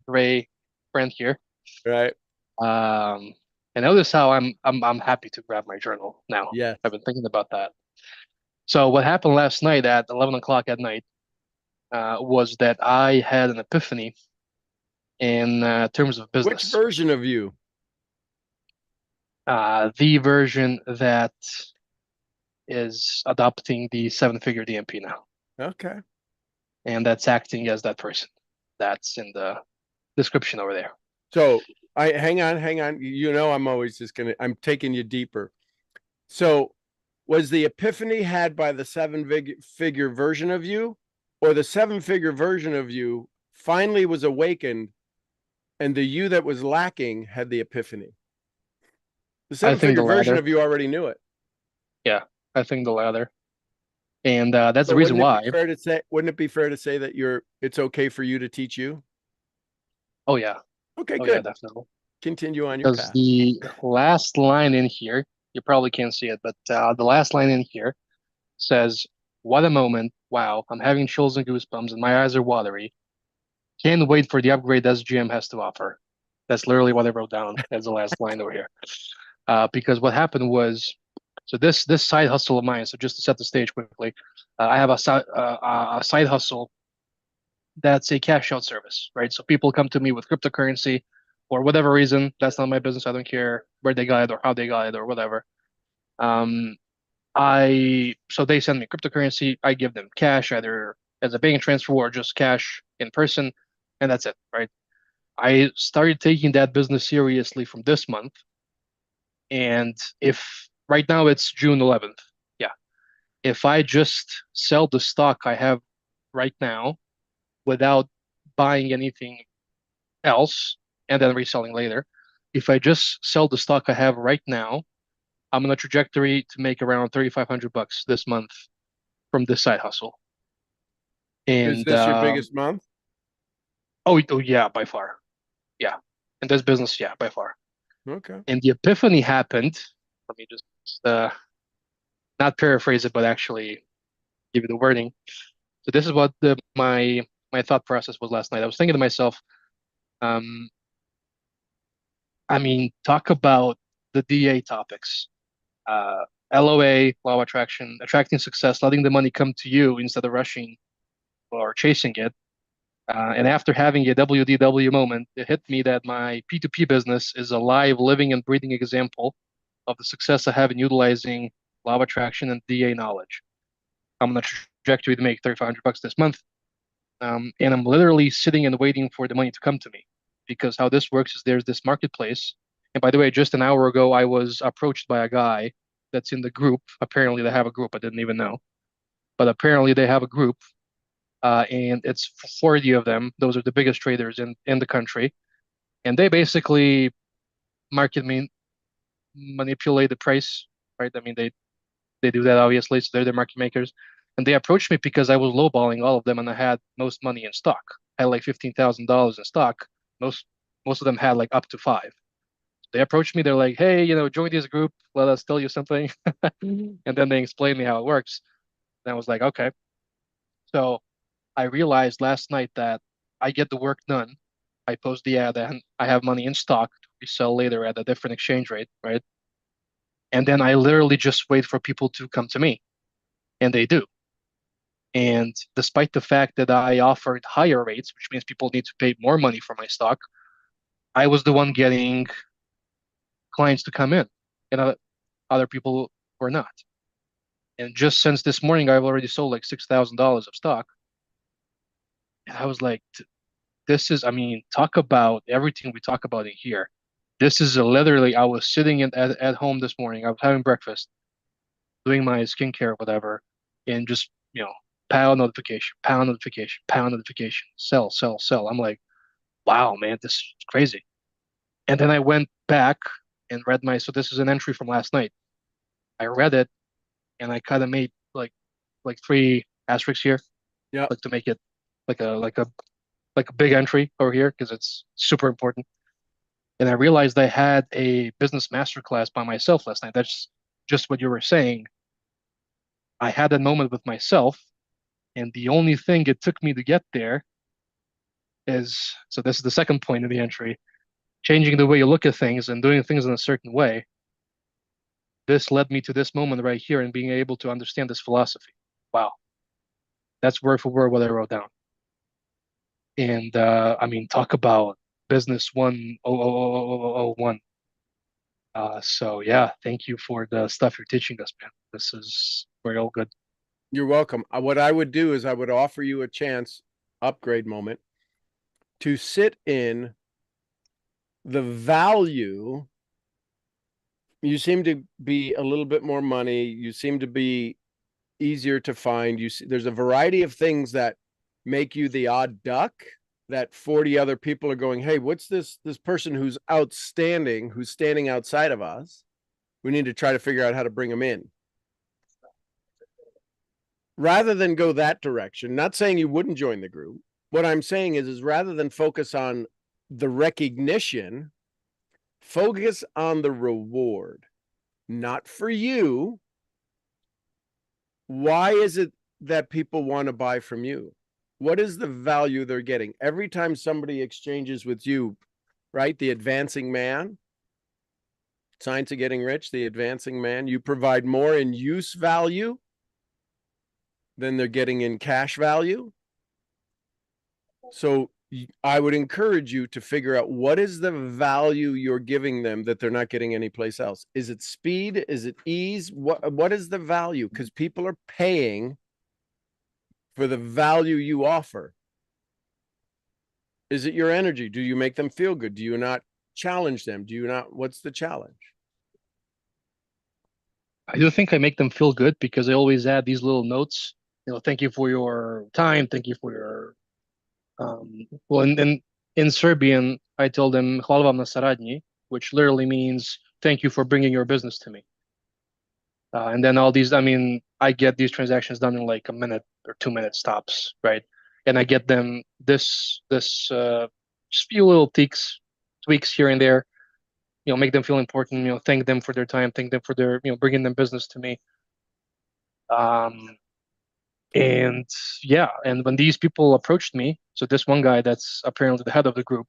gray friend here, Right. and notice how I'm happy to grab my journal now. Yeah. I've been thinking about that. So what happened last night at 11 o'clock at night was that I had an epiphany in terms of business. Which version of you? The version that is adopting the 7-figure DMP now. Okay. And that's acting as that person. That's in the description over there. So hang on. You know, I'm taking you deeper. So was the epiphany had by the 7-figure version of you, or the 7-figure version of you finally was awakened and the you that was lacking had the epiphany? The 7-figure version of you already knew it. Yeah, I think the latter. And that's the reason why. Wouldn't it be fair to say that it's okay for you to teach you? Oh yeah. Okay, good. Yeah, definitely. Continue on your path. The last line in here, you probably can't see it, but the last line in here says, "What a moment. Wow, I'm having chills and goosebumps and my eyes are watery. Can't wait for the upgrade SGM has to offer." That's literally what I wrote down as the last line over here. Because what happened was, so this side hustle of mine, so just to set the stage quickly, I have a side hustle that's a cash out service, right? So people come to me with cryptocurrency for whatever reason. That's not my business. I don't care where they got it or how they got it or whatever. So they send me cryptocurrency. I give them cash, either as a bank transfer or just cash in person, and that's it, right? I started taking that business seriously from this month. And if right now it's June 11th, yeah. If I just sell the stock I have right now without buying anything else and then reselling later, if I just sell the stock I have right now, I'm on a trajectory to make around $3,500 this month from this side hustle. And is this your biggest month? Oh yeah, by far. Yeah. In this business, yeah, by far. Okay. And the epiphany happened. Let me just not paraphrase it, but actually give you the wording. So this is what my thought process was last night. I was thinking to myself, I mean, talk about the DA topics. LOA, law of attraction, attracting success, letting the money come to you instead of rushing or chasing it. And after having a WDW moment, it hit me that my P2P business is a live, living, and breathing example of the success I have in utilizing law of attraction, and DA knowledge. I'm on a trajectory to make $3,500 this month. And I'm literally sitting and waiting for the money to come to me, because how this works is there's this marketplace. And by the way, just an hour ago, I was approached by a guy that's in the group. Apparently, they have a group. I didn't even know. But apparently, they have a group, and it's 40 of them. Those are the biggest traders in the country. And they basically manipulate the price, right? I mean, they do that, obviously. So they're the market makers. And they approached me because I was lowballing all of them, and I had most money in stock. I had like $15,000 in stock. Most of them had like up to five. They approached me. They're like, "Hey, join this group. Let us tell you something." And then they explained me how it works. And I was like, okay. So I realized last night that I get the work done. I post the ad, and I have money in stock to resell later at a different exchange rate, right? And then I literally just wait for people to come to me, and they do. And despite the fact that I offered higher rates, which means people need to pay more money for my stock, I was the one getting clients to come in, and other people were not. And just since this morning, I've already sold like $6,000 of stock. And I was like, this is, I mean, talk about everything we talk about in here. This is literally, I was sitting at home this morning. I was having breakfast, doing my skincare, whatever, and just, pound notification, pound notification, pound notification, sell, sell, sell. I'm like, wow, man, this is crazy. And then I went back and read so this is an entry from last night. I read it, and I kind of made like 3 asterisks here. Yeah. Like to make it like a big entry over here, because it's super important. And I realized I had a business masterclass by myself last night. That's just what you were saying. I had a moment with myself, and the only thing it took me to get there is, so this is the second point of the entry, changing the way you look at things and doing things in a certain way. This led me to this moment right here and being able to understand this philosophy. Wow. That's word for word what I wrote down. And I mean, talk about business 100001. So yeah, thank you for the stuff you're teaching us, man. This is real good. You're welcome. What I would do is I would offer you a chance, upgrade moment, to sit in the value. You seem to be a little bit more money. You seem to be easier to find. There's a variety of things that make you the odd duck that 40 other people are going, hey, what's this person who's outstanding, who's standing outside of us? We need to try to figure out how to bring them in. Rather than go that direction, not saying you wouldn't join the group. What I'm saying is rather than focus on the recognition, focus on the reward. Not for you. Why is it that people want to buy from you? What is the value they're getting? Every time somebody exchanges with you, right? The advancing man, Science of Getting Rich, the advancing man, you provide more in use value than they're getting in cash value. So I would encourage you to figure out what is the value you're giving them that they're not getting anyplace else. Is it speed? Is it ease? What is the value? Because people are paying for the value you offer. Is it your energy? Do you make them feel good? Do you not challenge them? What's the challenge? I do think I make them feel good because I always add these little notes. Thank you for your time. Thank you for your well, and in Serbian, I told them "Hvala vam na saradnji," which literally means "Thank you for bringing your business to me." And then all these, I mean, I get these transactions done in like a minute or 2 minutes tops, right? And I get them this just few little tweaks here and there, make them feel important, thank them for their time, thank them for their, bringing them business to me. And yeah, and when these people approached me, so this one guy that's apparently the head of the group,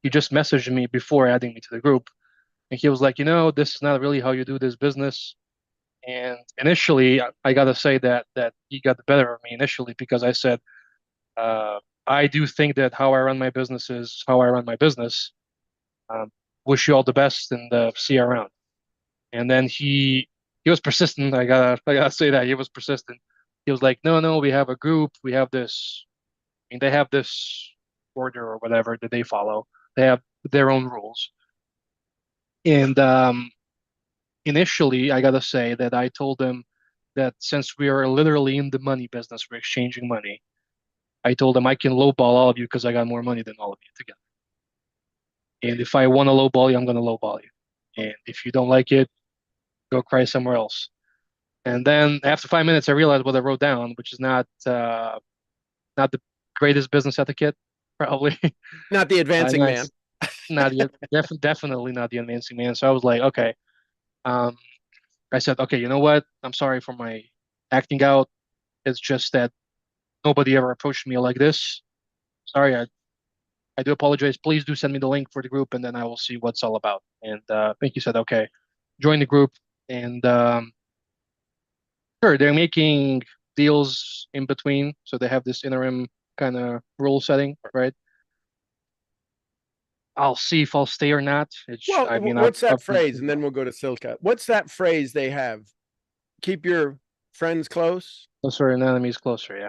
he just messaged me before adding me to the group. And he was like, this is not really how you do this business. And initially, I gotta say that he got the better of me initially, because I said, I do think that how I run my business is how I run my business. Wish you all the best and see you around. And then he he was persistent. I gotta say that he was persistent. He was like, no, no, we have a group. We have this. I mean, they have this order or whatever that they follow. They have their own rules. And initially, I gotta say that I told them that since we are literally in the money business, we're exchanging money. I told them I can lowball all of you because I got more money than all of you together. And if I want to lowball you, I'm gonna lowball you. And if you don't like it, go cry somewhere else. And then after 5 minutes, I realized what I wrote down, which is not the greatest business etiquette, probably. Not the advancing man. Nice. Not yet, definitely not the advancing man. So I was like, okay. Um, I said, okay, you know what? I'm sorry for my acting out. It's just that nobody ever approached me like this. Sorry, I do apologize. Please do send me the link for the group, and then I will see what's all about. And I think he said, okay, join the group. And sure, they're making deals in between, so they have this interim kind of rule setting, right? I'll see if I'll stay or not. Well, I mean, what's that I've phrase? And then we'll go to Silka. What's that phrase they have? Keep your friends close. closer and enemies closer, yeah.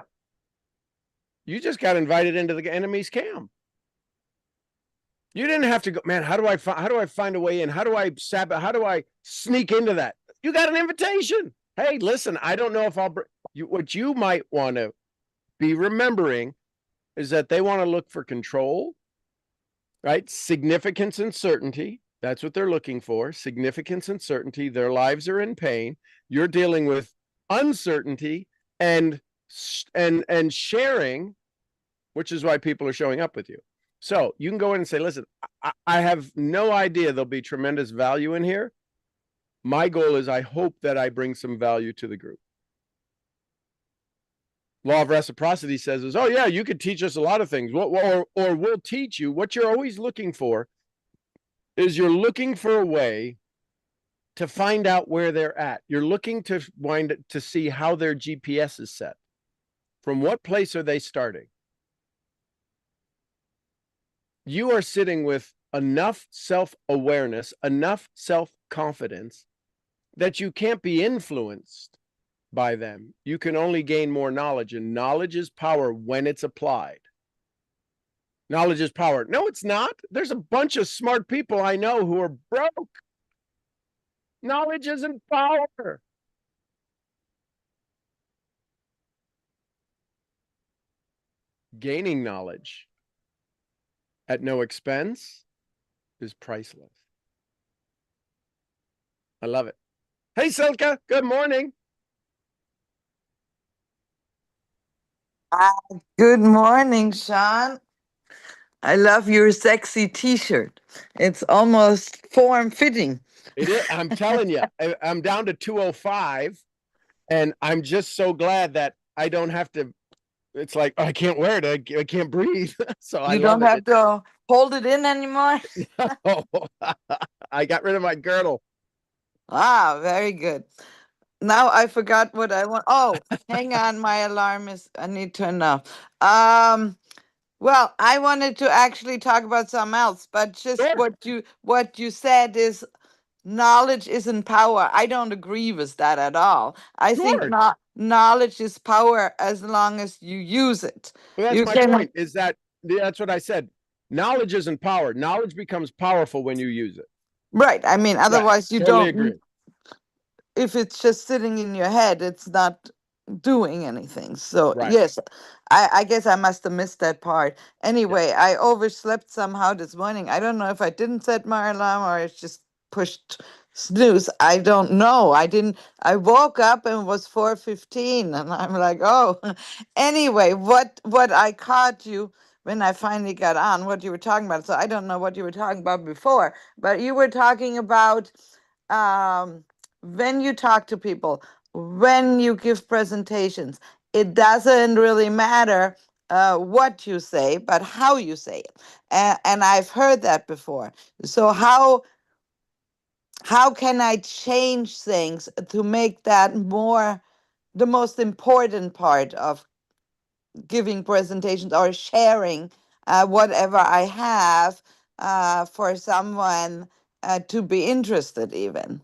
You just got invited into the enemy's camp. You didn't have to go, man. How do I find a way in? How do I how do I sneak into that? You got an invitation. Hey, listen, I don't know if I'll bring you. What you might want to be remembering is that they want to look for control, right? Significance and certainty. That's what they're looking for. Significance and certainty. Their lives are in pain. You're dealing with uncertainty and sharing, which is why people are showing up with you. So you can go in and say, listen, I have no idea there'll be tremendous value in here. My goal is I hope that I bring some value to the group. Law of reciprocity says is, oh yeah, you could teach us a lot of things. Or we'll teach you. What you're always looking for is you're looking for a way to find out where they're at. You're looking to see how their GPS is set. From what place are they starting? You are sitting with enough self-awareness, enough self-confidence that you can't be influenced by them. You can only gain more knowledge, and knowledge is power when it's applied. Knowledge is power. No, it's not. There's a bunch of smart people I know who are broke. Knowledge isn't power. Gaining knowledge at no expense is priceless. I love it. Hey, Silka, good morning. Good morning, Sean. I love your sexy t-shirt. It's almost form-fitting. It is. I'm telling you, I'm down to 205, and I'm just so glad that I don't have to. It's like, oh, I can't wear it. I can't breathe. So I You love don't have it. to hold it in anymore? I got rid of my girdle. Ah, very good. Now I forgot what I want. Oh, hang on, my alarm is, I need to turn off. Well, I wanted to actually talk about something else, but just Sure. what you said is knowledge isn't power. I don't agree with that at all. I think Sure. knowledge is power as long as you use it. Well, that's You my can, point. Is that's what I said. Knowledge isn't power. Knowledge becomes powerful when you use it. right. I mean, otherwise you Totally don't. agree. If it's just sitting in your head, it's not doing anything. So Right. yes, I guess I must have missed that part. Anyway, I overslept somehow this morning. I don't know if I didn't set my alarm or it's just pushed snooze. I don't know. I woke up and it was 4:15 and I'm like, oh. Anyway, what I caught you when I finally got on, what you were talking about. So I don't know what you were talking about before, but you were talking about when you talk to people, when you give presentations, it doesn't really matter what you say, but how you say it. And I've heard that before. So how can I change things to make that more the most important part of giving presentations or sharing whatever I have for someone to be interested even?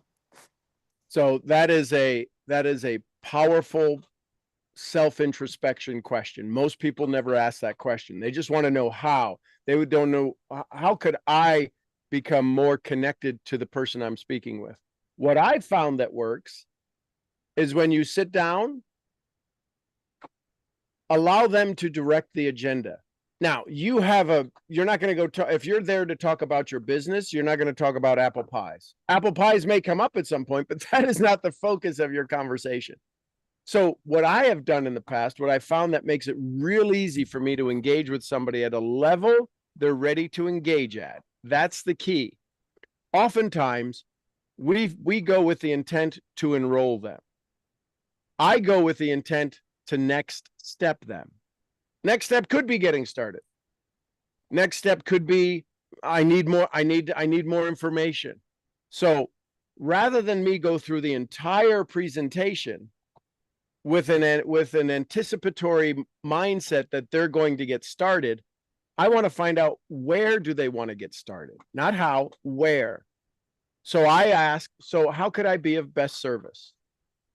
So that is a powerful self-introspection question. Most people never ask that question. They just want to know how. They don't know how could I become more connected to the person I'm speaking with. What I found that works is when you sit down, allow them to direct the agenda. Now, you're not going to go if you're there to talk about your business, you're not going to talk about apple pies. Apple pies may come up at some point, but that is not the focus of your conversation. So what I have done in the past, what I found that makes it real easy for me to engage with somebody at a level they're ready to engage at. That's the key. Oftentimes, we go with the intent to enroll them. I go with the intent to next step them. Next step could be getting started. Next step could be I need more information. So rather than me go through the entire presentation with an anticipatory mindset that they're going to get started, I want to find out where do they want to get started, not how, where. So I ask, so how could I be of best service?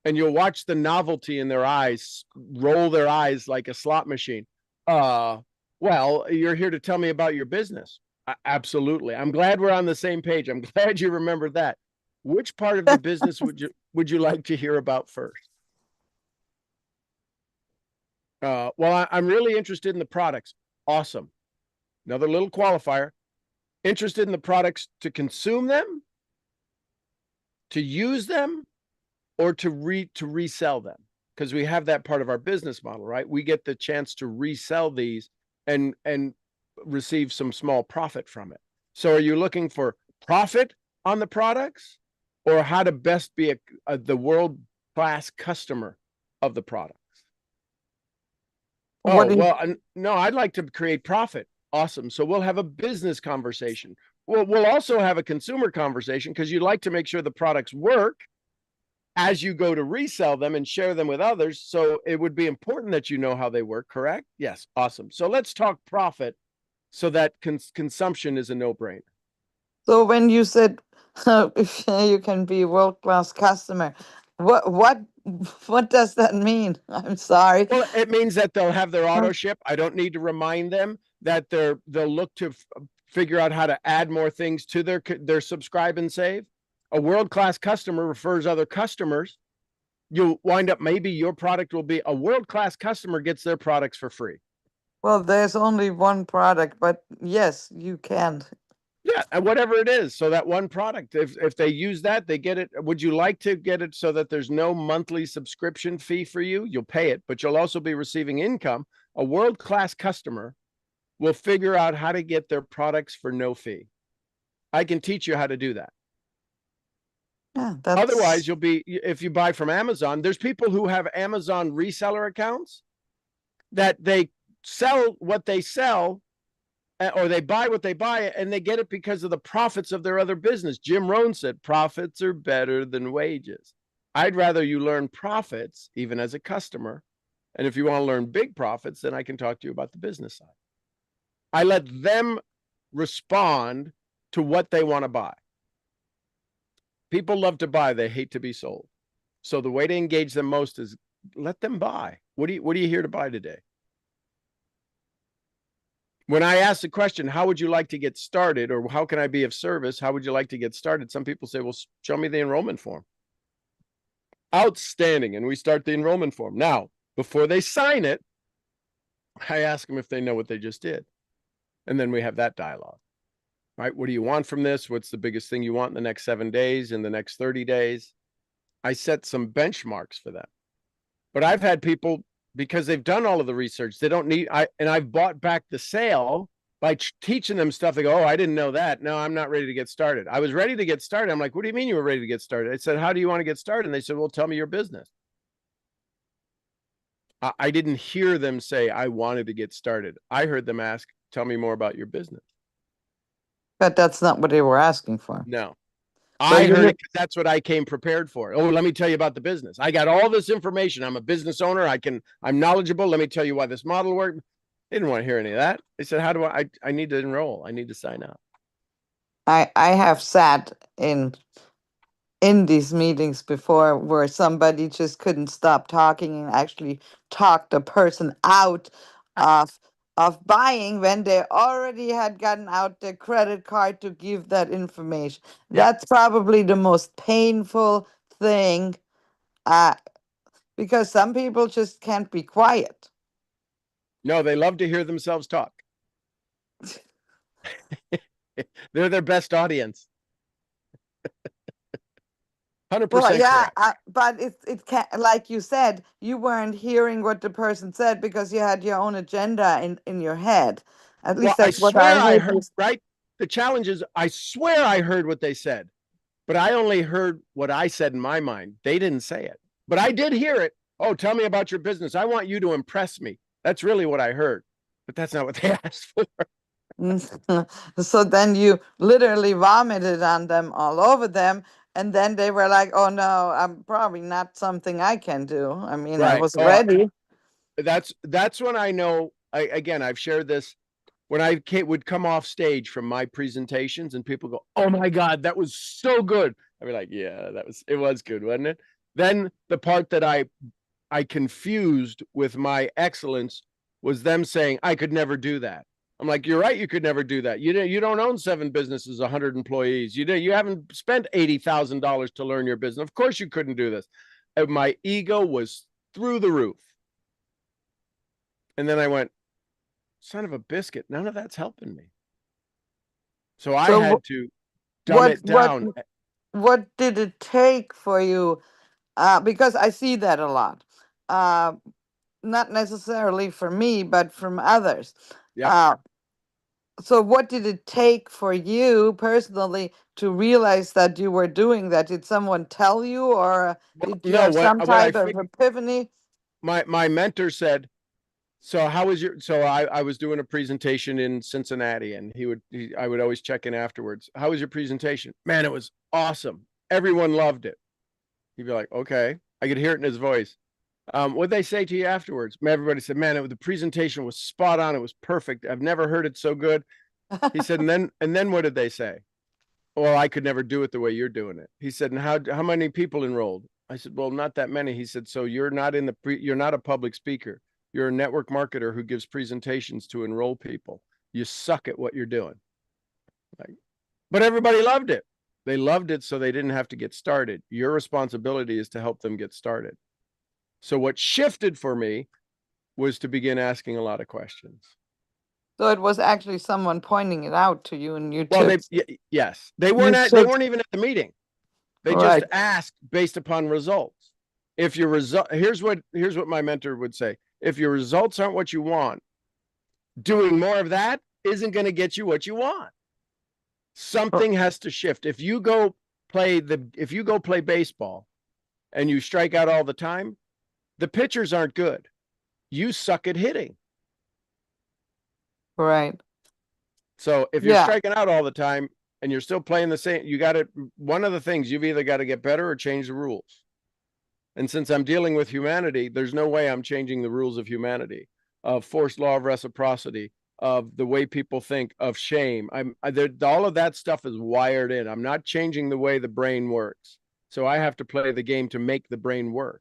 And you'll watch the novelty in their eyes roll their eyes like a slot machine. Well, you're here to tell me about your business. Absolutely. I'm glad we're on the same page. I'm glad you remembered that. Which part of the business would you like to hear about first? Well, I'm really interested in the products. Awesome. Another little qualifier. Interested in the products to consume them, to use them, or to resell them, because we have that part of our business model, right? We get the chance to resell these and receive some small profit from it. So are you looking for profit on the products, or how to best be the world-class customer of the products? No, I'd like to create profit. Awesome. So we'll have a business conversation. We'll also have a consumer conversation, because you'd like to make sure the products work as you go to resell them and share them with others. So it would be important that you know how they work, correct? Yes. Awesome. So let's talk profit, so that consumption is a no-brainer. So when you said if you can be a world-class customer, what does that mean? I'm sorry. Well, it means that they'll have their auto ship. I don't need to remind them that they'll look to figure out how to add more things to their subscribe and save. A world-class customer refers other customers. You'll wind up, maybe your product will be a world-class customer gets their products for free. Well, there's only one product, but yes, you can. Yeah, and whatever it is. So that one product, if they use that, they get it. Would you like to get it so that there's no monthly subscription fee for you? You'll pay it, but you'll also be receiving income. A world-class customer will figure out how to get their products for no fee. I can teach you how to do that. Yeah, Otherwise, if you buy from Amazon, there's people who have Amazon reseller accounts that they sell what they sell, or they buy what they buy, and they get it because of the profits of their other business. Jim Rohn said, profits are better than wages. I'd rather you learn profits, even as a customer. And if you want to learn big profits, then I can talk to you about the business side. I let them respond to what they want to buy. People love to buy, they hate to be sold. So the way to engage them most is let them buy. What are you here to buy today? When I ask the question, how would you like to get started, or how can I be of service? How would you like to get started? Some people say, well, show me the enrollment form. Outstanding. And we start the enrollment form. Now, before they sign it, I ask them if they know what they just did. And then we have that dialogue. Right? What do you want from this? What's the biggest thing you want in the next 7 days, in the next 30 days? I set some benchmarks for them. But I've had people, because they've done all of the research, they don't need, and I've bought back the sale by teaching them stuff. They go, oh, I didn't know that. No, I'm not ready to get started. I was ready to get started. I'm like, what do you mean you were ready to get started? I said, how do you want to get started? And they said, well, tell me your business. I didn't hear them say, I wanted to get started. I heard them ask, tell me more about your business. But that's not what they were asking for. No. I heard it because that's what I came prepared for. Oh, let me tell you about the business. I got all this information. I'm a business owner. I'm knowledgeable. Let me tell you why this model worked. They didn't want to hear any of that. They said, how do I need to enroll. I need to sign up. I have sat in in these meetings before where somebody just couldn't stop talking and actually talked a person out of buying when they already had gotten out their credit card to give that information. Yep. That's probably the most painful thing, uh, because some people just can't be quiet. No, they love to hear themselves talk. They're their best audience. 100% Well, yeah, correct. but it can, like you said, you weren't hearing what the person said because you had your own agenda in your head. At Well, least I that's what swear I I heard heard, you. right? The challenge is I swear I heard what they said, but I only heard what I said in my mind. They didn't say it, but I did hear it. Oh, tell me about your business. I want you to impress me. That's really what I heard, but that's not what they asked for. So then you literally vomited on them all over them. And then they were like, oh no, I'm probably not something I can do. I mean, I Right. was ready. That's when I know. Again, I've shared this when I would come off stage from my presentations and people go, "Oh my God, that was so good." I'd be like, "Yeah, it was good, wasn't it?" Then the part that I confused with my excellence was them saying I could never do that. I'm like, "You're right, you could never do that. You don't own 7 businesses, 100 employees. You haven't spent $80,000 to learn your business. Of course you couldn't do this." And my ego was through the roof. And then I went, son of a biscuit, none of that's helping me. So I So had to dumb what it what down. what did it take for you? Because I see that a lot. Uh, Not necessarily for me, but from others. Yep. Uh, so what did it take for you personally to realize that you were doing that? Did someone tell you, or Well, did you no, have some what I type of figured, epiphany? my mentor said, so how was your, so I was doing a presentation in Cincinnati and I would always check in afterwards. How was your presentation? Man, it was awesome. Everyone loved it. He'd be like, okay. I could hear it in his voice. What'd they say to you afterwards? Everybody said, man, the presentation was spot on. It was perfect. I've never heard it so good. He said, and then what did they say? Well, I could never do it the way you're doing it. He said, and how many people enrolled? I said, well, not that many. He said, so you're not you're not a public speaker. You're a network marketer who gives presentations to enroll people. You suck at what you're doing. Like, but everybody loved it. They loved it, so they didn't have to get started. Your responsibility is to help them get started. So what shifted for me was to begin asking a lot of questions. So it was actually someone pointing it out to you, and Well, yes, they you they took weren't even at the meeting. They just right. asked based upon results. If your result, here's what my mentor would say: if your results aren't what you want, doing more of that isn't going to get you what you want. Something has to shift. If you go play baseball and you strike out all the time, the pitchers aren't good. You suck at hitting. Right. So if you're Yeah. striking out all the time and you're still playing the same, you got to, one of the things you've either got to get better or change the rules. And since I'm dealing with humanity, there's no way I'm changing the rules of humanity, of forced law of reciprocity, of the way people think, of shame. All of that stuff is wired in. I'm not changing the way the brain works. So I have to play the game to make the brain work.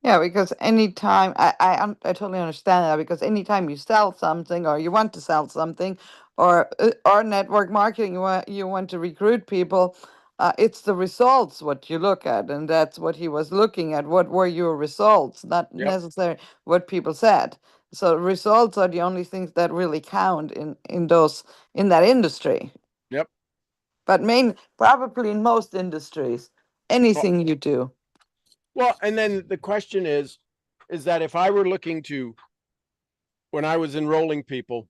Yeah, because anytime I totally understand that, because anytime you sell something or you want to sell something or network marketing, you want to recruit people, it's the results what you look at, and that's what he was looking at. What were your results, not Yep. necessarily what people said. So results are the only things that really count in that industry. Yep. But probably in most industries, Well, anything you do. and then the question is that if I were looking to, when I was enrolling people,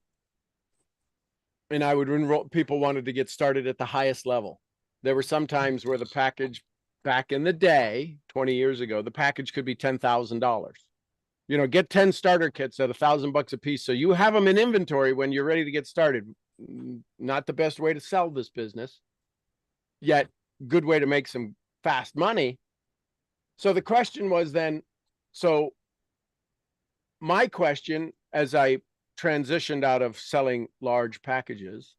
and I would enroll, people wanted to get started at the highest level. There were some times where the package back in the day, 20 years ago, the package could be $10,000. You know, get 10 starter kits at $1,000 a piece. So you have them in inventory when you're ready to get started. Not the best way to sell this business, yet good way to make some fast money. So the question was then, so my question as I transitioned out of selling large packages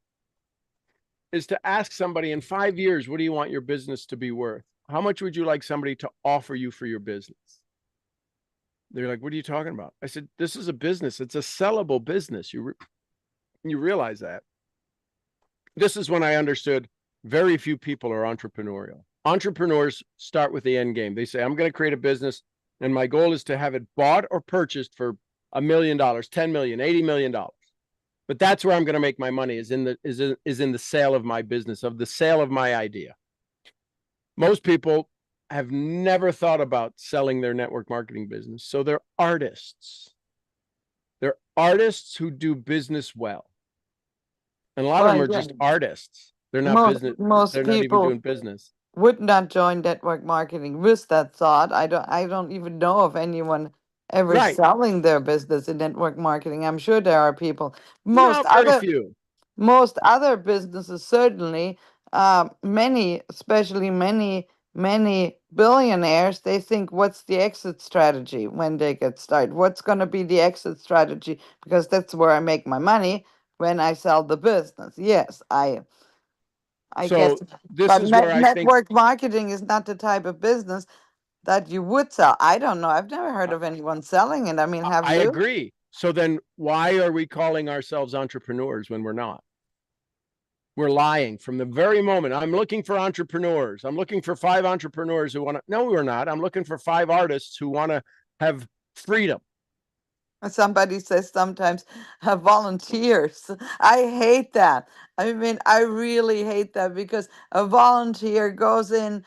is to ask somebody in 5 years, what do you want your business to be worth? How much would you like somebody to offer you for your business? They're like, what are you talking about? I said, this is a business. It's a sellable business. You realize that. This is when I understood very few people are entrepreneurial. Entrepreneurs start with the end game. They say, I'm going to create a business and my goal is to have it bought or purchased for $1 million, $10 million, $80 million. But that's where I'm going to make my money is in the sale of my business, of the sale of my idea. Most people have never thought about selling their network marketing business. So they're artists. They're artists who do business well. And a lot of them are just artists. They're not business. They're not even doing business. Would not join network marketing with that thought. I don't even know of anyone ever selling their business in network marketing. I'm sure there are people. Very few. Most other businesses certainly, many, especially many billionaires, they think, what's the exit strategy when they get started? What's going to be the exit strategy? Because that's where I make my money when I sell the business. Yes, I guess. This But is where I think network marketing is not the type of business that you would sell. I don't know. I've never heard of anyone selling it. I mean, have I you? agree. So then why are we calling ourselves entrepreneurs when we're not? We're lying from the very moment. I'm looking for entrepreneurs. I'm looking for 5 entrepreneurs who want to. No, we're not. I'm looking for 5 artists who want to have freedom. Somebody says sometimes volunteers. I hate that. I mean, I really hate that because a volunteer goes in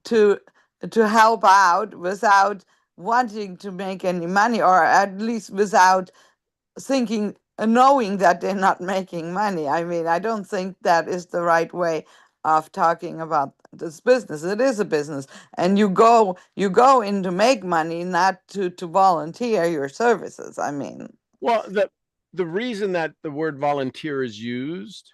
to help out without wanting to make any money, or at least without thinking, knowing that they're not making money. I mean, I don't think that is the right way of talking about this business. It is a business, and you go in to make money, not to volunteer your services. I mean, well, the reason that the word volunteer is used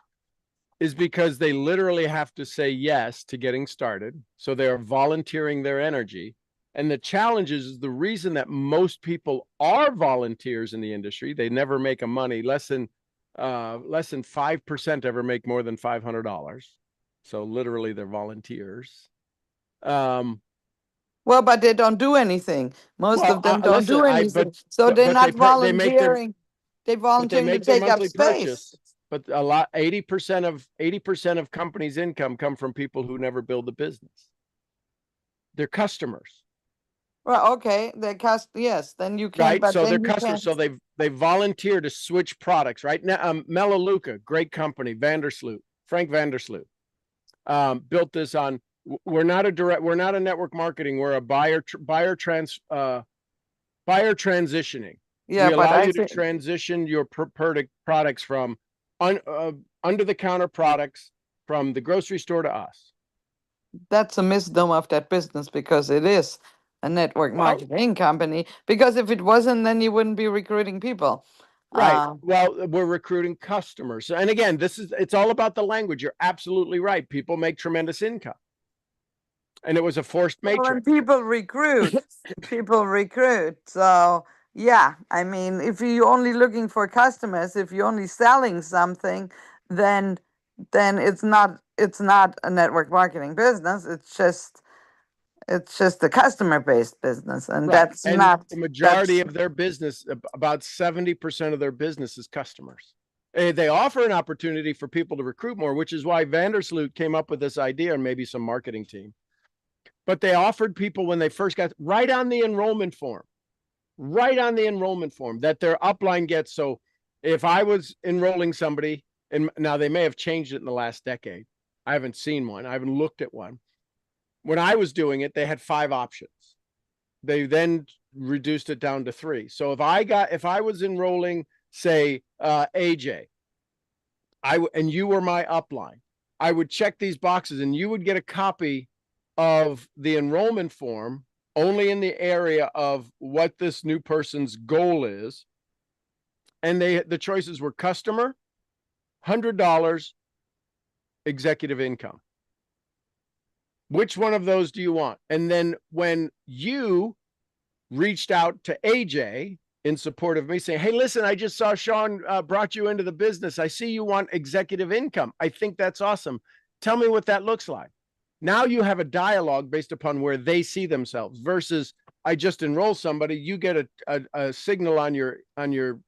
is because they literally have to say yes to getting started. So they are volunteering their energy. And the challenge is the reason that most people are volunteers in the industry. They never make a money. Less than 5% ever make more than $500. So literally they're volunteers. well, but they don't do anything. Most of them don't do anything. So they're not volunteering. They're volunteering to take up space. But 80% of companies' income come from people who never build a business. They're customers. Well, okay, yes, then you can. Right, but so then they're you customers. can't. So they volunteer to switch products. Right now, Melaleuca, great company, Frank Vandersloot, built this on. We're not a network marketing. We're a buyer transitioning. Yeah, we but allow you to transition your products from under the counter products from the grocery store to us. That's a misnomer of that business because it is a network marketing company. Because if it wasn't, then you wouldn't be recruiting people. Right. Well, we're recruiting customers. And again, it's all about the language. You're absolutely right. People make tremendous income. And it was a forced matrix. Well, and people recruit. So yeah, I mean, if you're only looking for customers, if you're only selling something, then it's not a network marketing business. It's just a customer-based business, and that's not the majority of their business. About 70% of their business is customers. They offer an opportunity for people to recruit more, which is why Vandersloot came up with this idea, and maybe some marketing team. But they offered people when they first got right on the enrollment form that their upline gets. So if I was enrolling somebody, and now they may have changed it in the last decade. I haven't seen one. I haven't looked at one. When I was doing it, they had 5 options. They then reduced it down to 3. So if I was enrolling, say, AJ, and you were my upline, I would check these boxes and you would get a copy of the enrollment form only in the area of what this new person's goal is. And the choices were customer, $100, executive income. Which one of those do you want? And then when you reached out to AJ in support of me saying, hey, listen, I just saw Sean brought you into the business. I see you want executive income. I think that's awesome. Tell me what that looks like. Now you have a dialogue based upon where they see themselves versus I just enroll somebody. You get a signal on your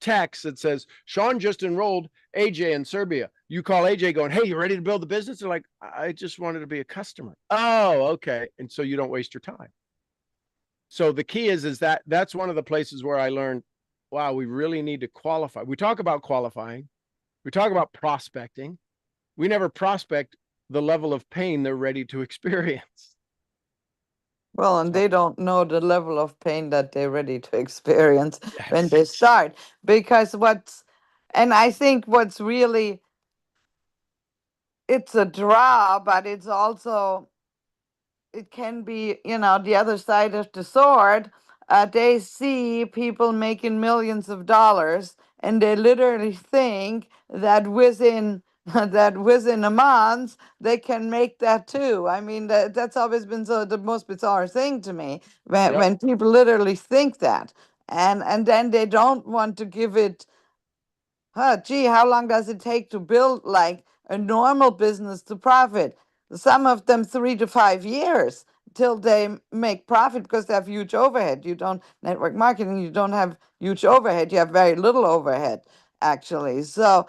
text that says, Sean just enrolled AJ in Serbia. You call AJ going, hey, you ready to build the business? They're like, I just wanted to be a customer. Oh, okay. And so you don't waste your time. So the key is that's one of the places where I learned, wow, we really need to qualify. We talk about qualifying. We talk about prospecting. We never prospect the level of pain they're ready to experience. Well, and they don't know the level of pain that they're ready to experience when they start. Because and I think what's really, it's a draw, but it's also, it can be, the other side of the sword. They see people making millions of dollars, and they literally think that within a month they can make that too. I mean, that's always been the most bizarre thing to me when people literally think that, and then they don't want to give it. Gee, how long does it take to build like a normal business to profit? Some of them 3 to 5 years till they make profit because they have huge overhead. You don't network marketing, you don't have huge overhead. You have very little overhead, actually. So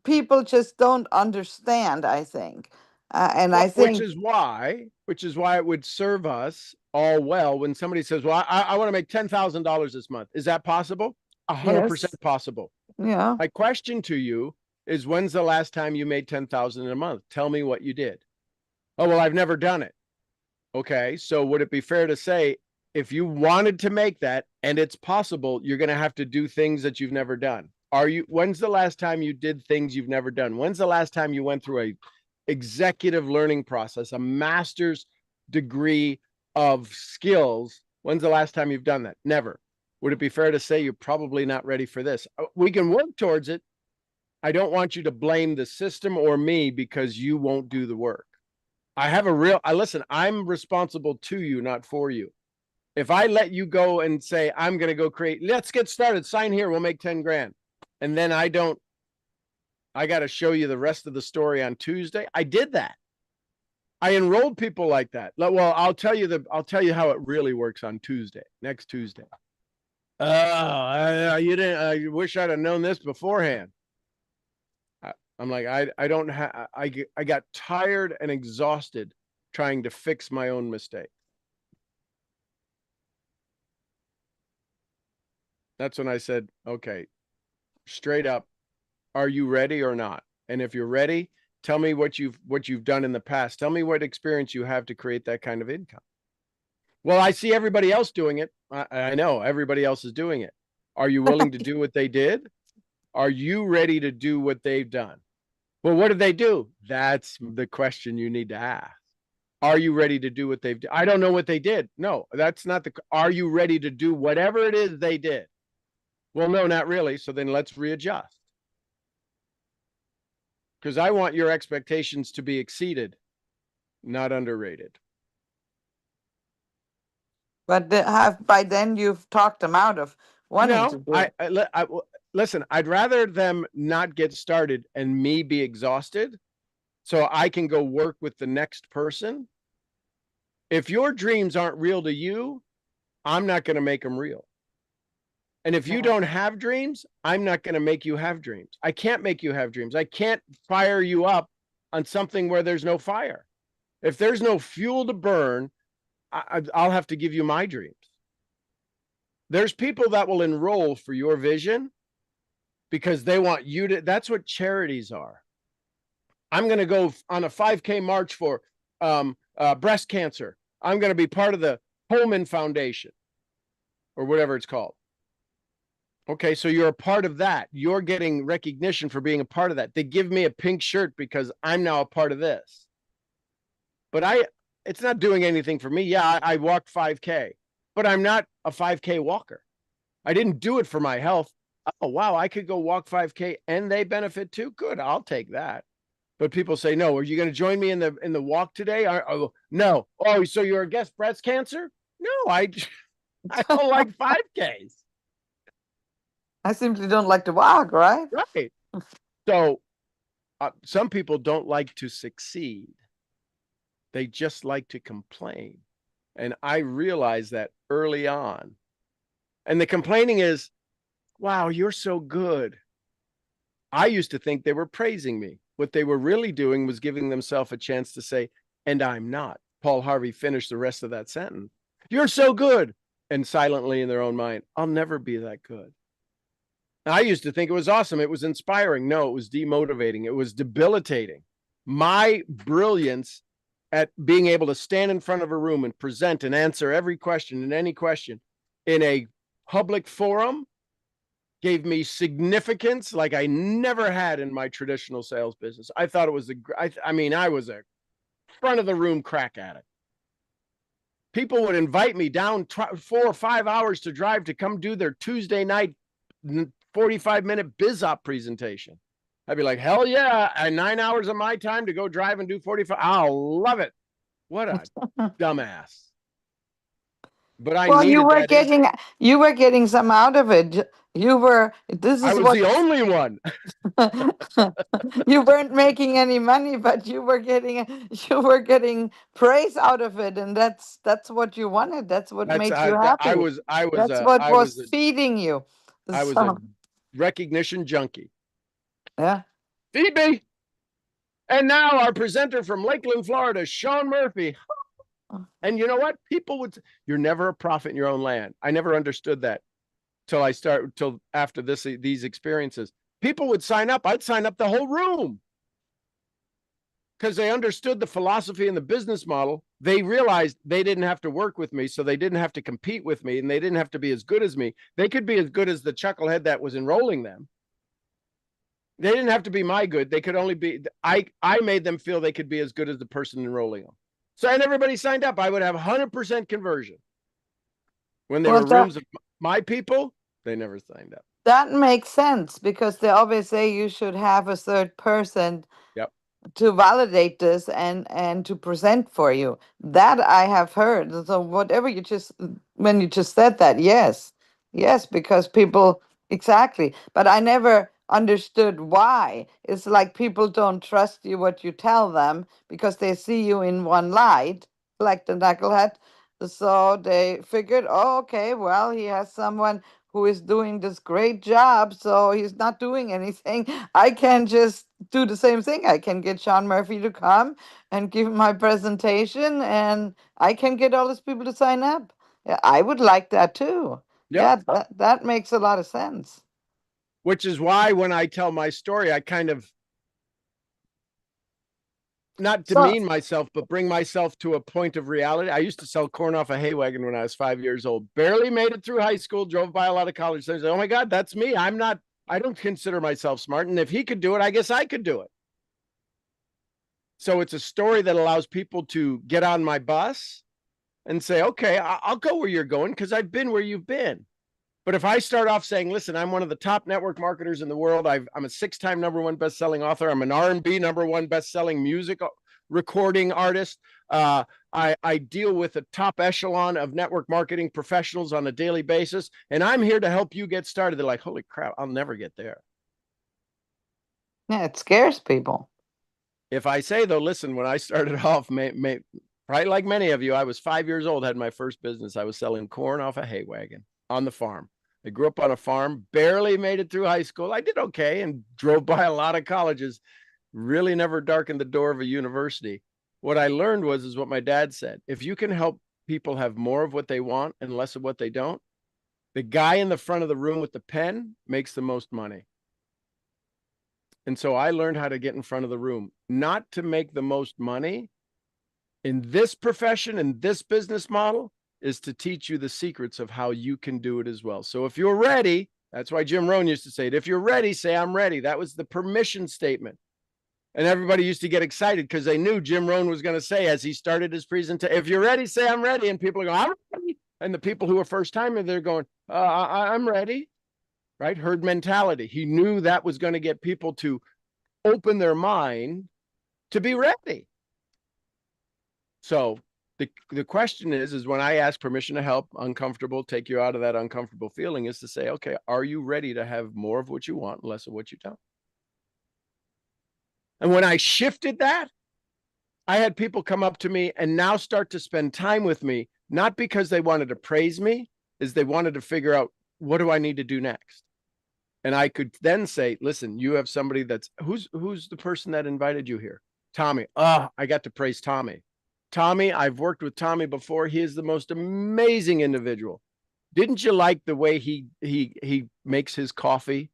people just don't understand, I think. And I Which think is why it would serve us all well when somebody says, well, I want to make $10,000 this month. Is that possible? 100% yes, possible. yeah. My question to you is, when's the last time you made 10,000 in a month? Tell me what you did. Oh, well, I've never done it. Okay. So would it be fair to say, if you wanted to make that and it's possible, you're going to have to do things that you've never done? When's the last time you did things you've never done? When's the last time you went through a executive learning process, a master's degree of skills? When's the last time you've done that? Never. Would it be fair to say you're probably not ready for this? We can work towards it. I don't want you to blame the system or me because you won't do the work. Listen, I'm responsible to you, not for you. If I let you go and say, I'm going to go let's get started, sign here, we'll make 10 grand. And then I got to show you the rest of the story on Tuesday. I did that. I enrolled people like that. Well, I'll tell you how it really works on next Tuesday. You didn't, I wish I'd have known this beforehand. I'm like, I got tired and exhausted trying to fix my own mistake. That's when I said, okay, straight up, are you ready or not? And if you're ready, tell me what you've done in the past. Tell me what experience you have to create that kind of income. Well, I see everybody else doing it. I know everybody else is doing it. Are you willing to do what they did? Are you ready to do what they've done? Well, what did they do? That's the question you need to ask. Are you ready to do what they've done? I don't know what they did. No, that's not are you ready to do whatever it is they did? Well, no, not really. So then let's readjust. Because I want your expectations to be exceeded, not underrated. But by then you've talked them out of wanting to do it. Listen, I'd rather them not get started and me be exhausted so I can go work with the next person. If your dreams aren't real to you, I'm not going to make them real. And if you don't have dreams, I'm not going to make you have dreams. I can't make you have dreams. I can't fire you up on something where there's no fire. If there's no fuel to burn, I'll have to give you my dreams. There's people that will enroll for your vision because they want you to. That's what charities are. I'm going to go on a 5K march for breast cancer. I'm going to be part of the Pullman Foundation or whatever it's called. Okay, so you're a part of that. You're getting recognition for being a part of that. They give me a pink shirt because I'm now a part of this. But it's not doing anything for me. Yeah, I walked 5K, but I'm not a 5K walker. I didn't do it for my health. Oh, wow, I could go walk 5K and they benefit too. Good, I'll take that. But people say, no, are you going to join me in the walk today? No. Oh, so you're against breast cancer? No, I don't like 5Ks. I simply don't like to walk, right? Right. So some people don't like to succeed. They just like to complain. And I realized that early on. And the complaining is, wow, you're so good. I used to think they were praising me. What they were really doing was giving themselves a chance to say, and I'm not. Paul Harvey finished the rest of that sentence. You're so good. And silently in their own mind, I'll never be that good. I used to think it was awesome. It was inspiring. No, it was demotivating. It was debilitating. My brilliance at being able to stand in front of a room and present and answer every question and any question in a public forum gave me significance like I never had in my traditional sales business. I thought it was I was a front of the room crack addict. People would invite me down 4 or 5 hours to drive to come do their Tuesday night 45-minute biz op presentation. I'd be like, hell yeah, and 9 hours of my time to go drive and do 45. I'll love it. What a dumbass. But I Well, needed that. you were getting some out of it. This I is was what the only one. you weren't making any money, but you were getting praise out of it, and that's what you wanted. That's what That's made you happy. That's what was feeding you. I was a So, recognition junkie. yeah. Feed me. And now our presenter from Lakeland, Florida, Sean Murphy. And you know what? People would, you're never a prophet in your own land. I never understood that till after these experiences. People would sign up. I'd sign up the whole room because they understood the philosophy and the business model. They realized they didn't have to work with me, so they didn't have to compete with me, and they didn't have to be as good as me. They could be as good as the chucklehead that was enrolling them. They didn't have to be my good. They could only be, I made them feel they could be as good as the person enrolling them. So, and everybody signed up. I would have 100% conversion. When there were rooms of my people, they never signed up. That makes sense because they always say you should have a third person Yep. to validate this and to present for you. That I have heard. So whatever when you just said that, yes, because people, exactly. But I never understood why. It's like people don't trust you what you tell them because they see you in one light, like the knucklehead. So they figured, oh, okay, well, he has someone who is doing this great job, so he's not doing anything. I can just do the same thing. I can get Sean Murphy to come and give my presentation, and I can get all these people to sign up. Yeah, I would like that too. Yep. Yeah, that makes a lot of sense. Which is why when I tell my story, I kind of not demean myself, but bring myself to a point of reality. I used to sell corn off a hay wagon when I was 5 years old. Barely made it through high school, drove by a lot of college students. Oh my God, that's me. I don't consider myself smart. And if he could do it, I guess I could do it. So it's a story that allows people to get on my bus and say, okay, I'll go where you're going because I've been where you've been. But if I start off saying, listen, I'm one of the top network marketers in the world. I'm a 6-time #1 best-selling author. I'm an R&B #1 best-selling music recording artist. I deal with a top echelon of network marketing professionals on a daily basis. And I'm here to help you get started. They're like, holy crap, I'll never get there. Yeah, it scares people. If I say, though, listen, when I started off, right like many of you, I was 5 years old, had my first business. I was selling corn off a hay wagon on the farm. I grew up on a farm, barely made it through high school. I did okay and drove by a lot of colleges, really never darkened the door of a university. What I learned is what my dad said. If you can help people have more of what they want and less of what they don't, the guy in the front of the room with the pen makes the most money. And so I learned how to get in front of the room, not to make the most money in this profession, in this business model, is to teach you the secrets of how you can do it as well. So if you're ready, that's why Jim Rohn used to say it. If you're ready, say, I'm ready. That was the permission statement. And everybody used to get excited because they knew Jim Rohn was going to say, as he started his presentation, if you're ready, say, I'm ready. And people are going, I'm ready. And the people who are first time, they're going, I'm ready. Right? Herd mentality. He knew that was going to get people to open their mind to be ready. So The question is when I ask permission to help, uncomfortable, take you out of that uncomfortable feeling, is to say, okay, are you ready to have more of what you want, less of what you don't? And when I shifted that, I had people come up to me and now start to spend time with me, not because they wanted to praise me, is they wanted to figure out, what do I need to do next? And I could then say, listen, you have somebody that's, who's the person that invited you here? Tommy. Oh, I got to praise Tommy. Tommy, I've worked with Tommy before. He is the most amazing individual. Didn't you like the way he makes his coffee?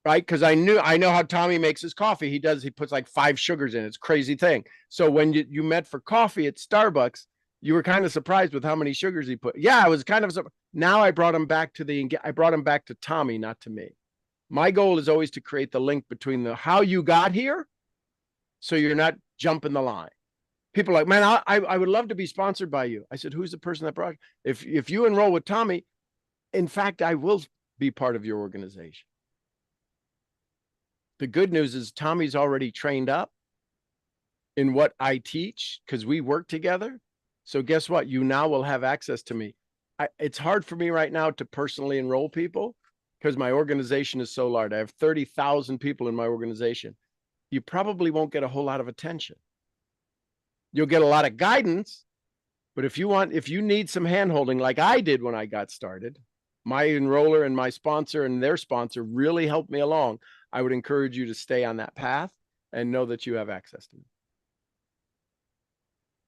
Right? Because I know how Tommy makes his coffee. He puts like 5 sugars in it. It's a crazy thing. So when you met for coffee at Starbucks, you were kind of surprised with how many sugars he put. Yeah, I was kind of surprised. Now I brought him back to Tommy, not to me. My goal is always to create the link between the how you got here, so you're not jumping the line. People are like, man, I would love to be sponsored by you. I said, who's the person that brought you? If you enroll with Tommy, in fact, I will be part of your organization. The good news is Tommy's already trained up in what I teach because we work together. So guess what? You now will have access to me. It's hard for me right now to personally enroll people because my organization is so large. I have 30,000 people in my organization. You probably won't get a whole lot of attention. You'll get a lot of guidance, but if you need some handholding like I did when I got started, my enroller and my sponsor and their sponsor really helped me along. I would encourage you to stay on that path and know that you have access to me.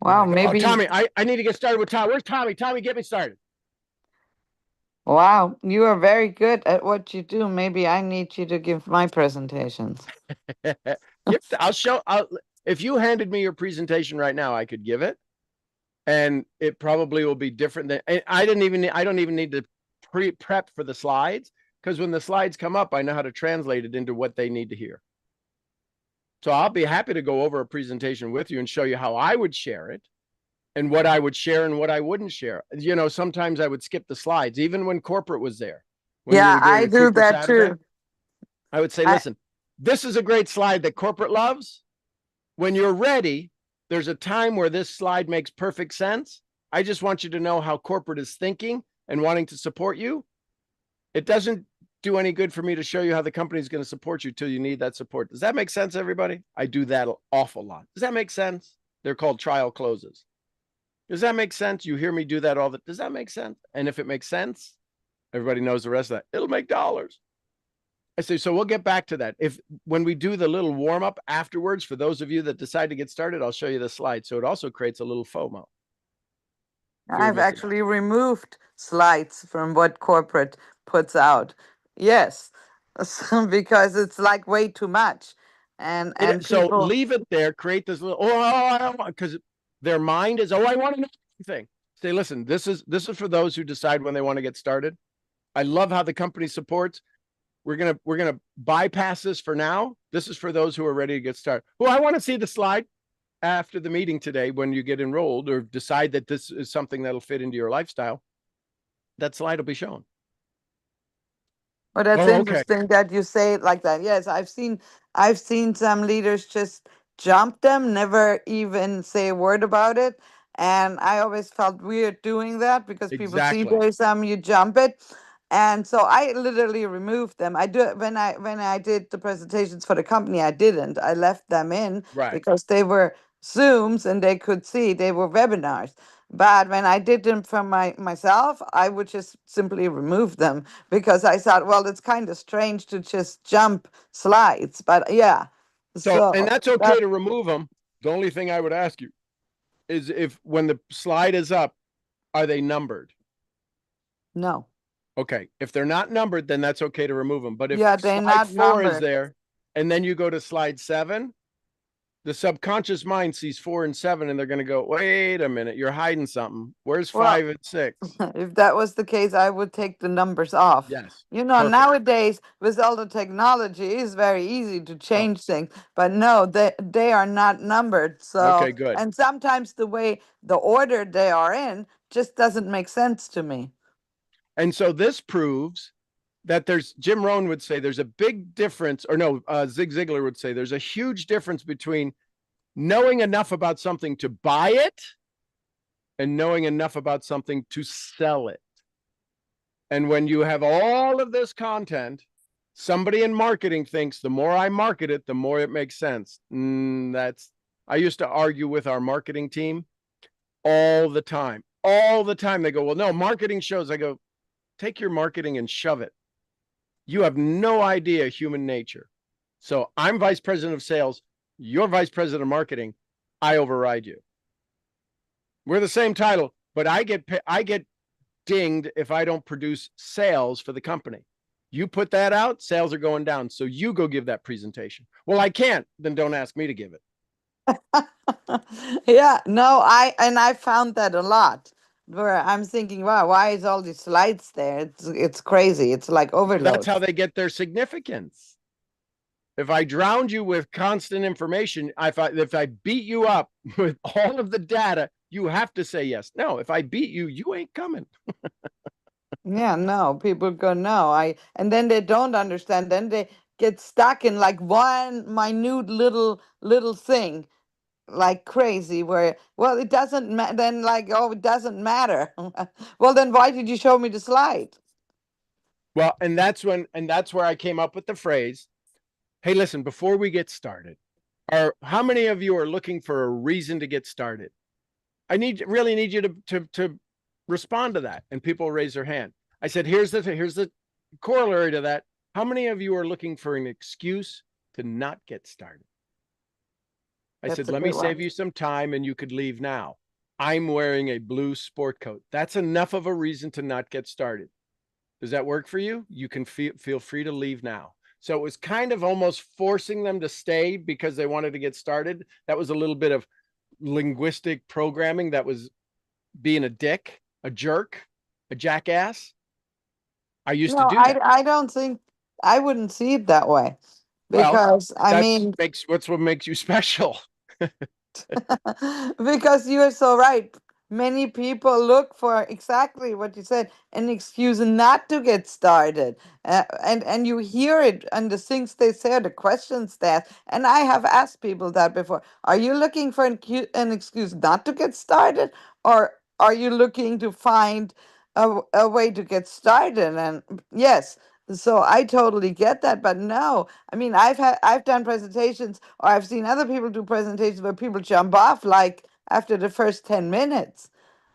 Wow, Oh, maybe. Tommy, I need to get started with Tommy. Where's Tommy? Tommy, get me started. Wow, you are very good at what you do. Maybe I need you to give my presentations. If you handed me your presentation right now, I could give it. And it probably will be different than I don't even need to prep for the slides, because when the slides come up, I know how to translate it into what they need to hear. So I'll be happy to go over a presentation with you and show you how I would share it and what I would share and what I wouldn't share. You know, sometimes I would skip the slides, even when corporate was there. Yeah, I do that too. I would say, listen, this is a great slide that corporate loves. When you're ready, there's a time where this slide makes perfect sense. I just want you to know how corporate is thinking and wanting to support you. It doesn't do any good for me to show you how the company is going to support you till you need that support. Does that make sense, everybody? I do that an awful lot. Does that make sense? They're called trial closes. Does that make sense? You hear me do that all the, does that make sense? And if it makes sense, everybody knows the rest of that. It'll make dollars. I say, so we'll get back to that. When we do the little warm up afterwards, for those of you that decide to get started, I'll show you the slide. So it also creates a little FOMO. I've actually removed slides from what corporate puts out. Yes, because it's like way too much. And so people, leave it there, create this little, I don't want, because their mind is, I want to know everything. Say, listen, this is for those who decide when they want to get started. I love how the company supports. We're gonna bypass this for now. This is for those who are ready to get started. Well, I want to see the slide after the meeting today when you get enrolled or decide that this is something that'll fit into your lifestyle. That slide will be shown. well, that's interesting that you say it like that. Yes, I've seen some leaders just jump them, never even say a word about it. And I always felt weird doing that because people see there's some, you jump it. And so I literally removed them. I do when I did the presentations for the company, I didn't. I left them in because they were Zooms and they could see they were webinars. But when I did them for myself, I would just simply remove them because I thought, well, it's kind of strange to just jump slides. But yeah. So and that's okay to remove them. The only thing I would ask you is if when the slide is up, are they numbered? No. Okay. If they're not numbered, then that's okay to remove them. But if they're not slide 4 numbered is there, and then you go to slide 7, the subconscious mind sees 4 and 7, and they're going to go, wait a minute, you're hiding something. Where's 5 and 6? If that was the case, I would take the numbers off. Yes. You know, nowadays with all the technology, it's very easy to change things. But no, they are not numbered. So okay, good. And sometimes the way the order they are in just doesn't make sense to me. And so this proves that Jim Rohn would say there's a big difference, or no, Zig Ziglar would say there's a huge difference between knowing enough about something to buy it and knowing enough about something to sell it. And when you have all of this content, somebody in marketing thinks the more I market it, the more it makes sense. I used to argue with our marketing team all the time. All the time. They go, well, no, marketing shows. I go, take your marketing and shove it. You have no idea human nature. So I'm vice president of sales. You're vice president of marketing. I override you. We're the same title, but I get dinged if I don't produce sales for the company. You put that out, sales are going down. So you go give that presentation. Well, I can't. Then don't ask me to give it. Yeah, no, I found that a lot where I'm thinking, wow, why is all these slides there? It's crazy. It's like overload. That's how they get their significance. If I drowned you with constant information, if I beat you up with all of the data, you have to say yes. No, if I beat you, you ain't coming. Yeah, no, people go, no, and then they don't understand. Then they get stuck in like one minute little thing, like crazy, where, well, it doesn't matter. Then like, oh, it doesn't matter. Well, then why did you show me the slide? Well, and that's where I came up with the phrase, hey, listen, before we get started, how many of you are looking for a reason to get started? I really need you to respond to that. And people raise their hand. I said, here's the corollary to that. How many of you are looking for an excuse to not get started? I That's said, a let me good save one. you some time and you could leave now. I'm wearing a blue sport coat. That's enough of a reason to not get started. Does that work for you? You can feel free to leave now. So it was kind of almost forcing them to stay because they wanted to get started. That was a little bit of linguistic programming. That was being a dick, a jerk, a jackass. I used to No, do that. I don't think, I wouldn't see it that way, Well, because I mean, what's what makes you special. because you are so right. Many people look for exactly what you said, an excuse not to get started. And you hear it and the things they say, or the questions they ask. And I have asked people that before. Are you looking for an excuse not to get started? Or are you looking to find a way to get started? And yes, so I totally get that. But no, I mean, I've done presentations, or I've seen other people do presentations where people jump off like after the first 10 minutes.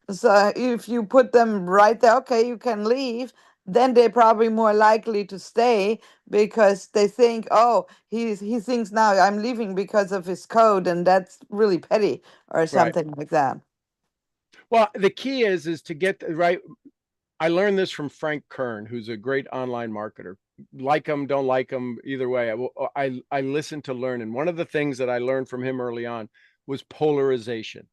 So if you put them right there, okay, you can leave, then they're probably more likely to stay because they think, oh, he thinks now I'm leaving because of his code, and that's really petty or Right. something like that. Well, the key is to get the right. I learned this from Frank Kern, who's a great online marketer. Like him, don't like him, either way. I listen to learn. And one of the things that I learned from him early on was polarization.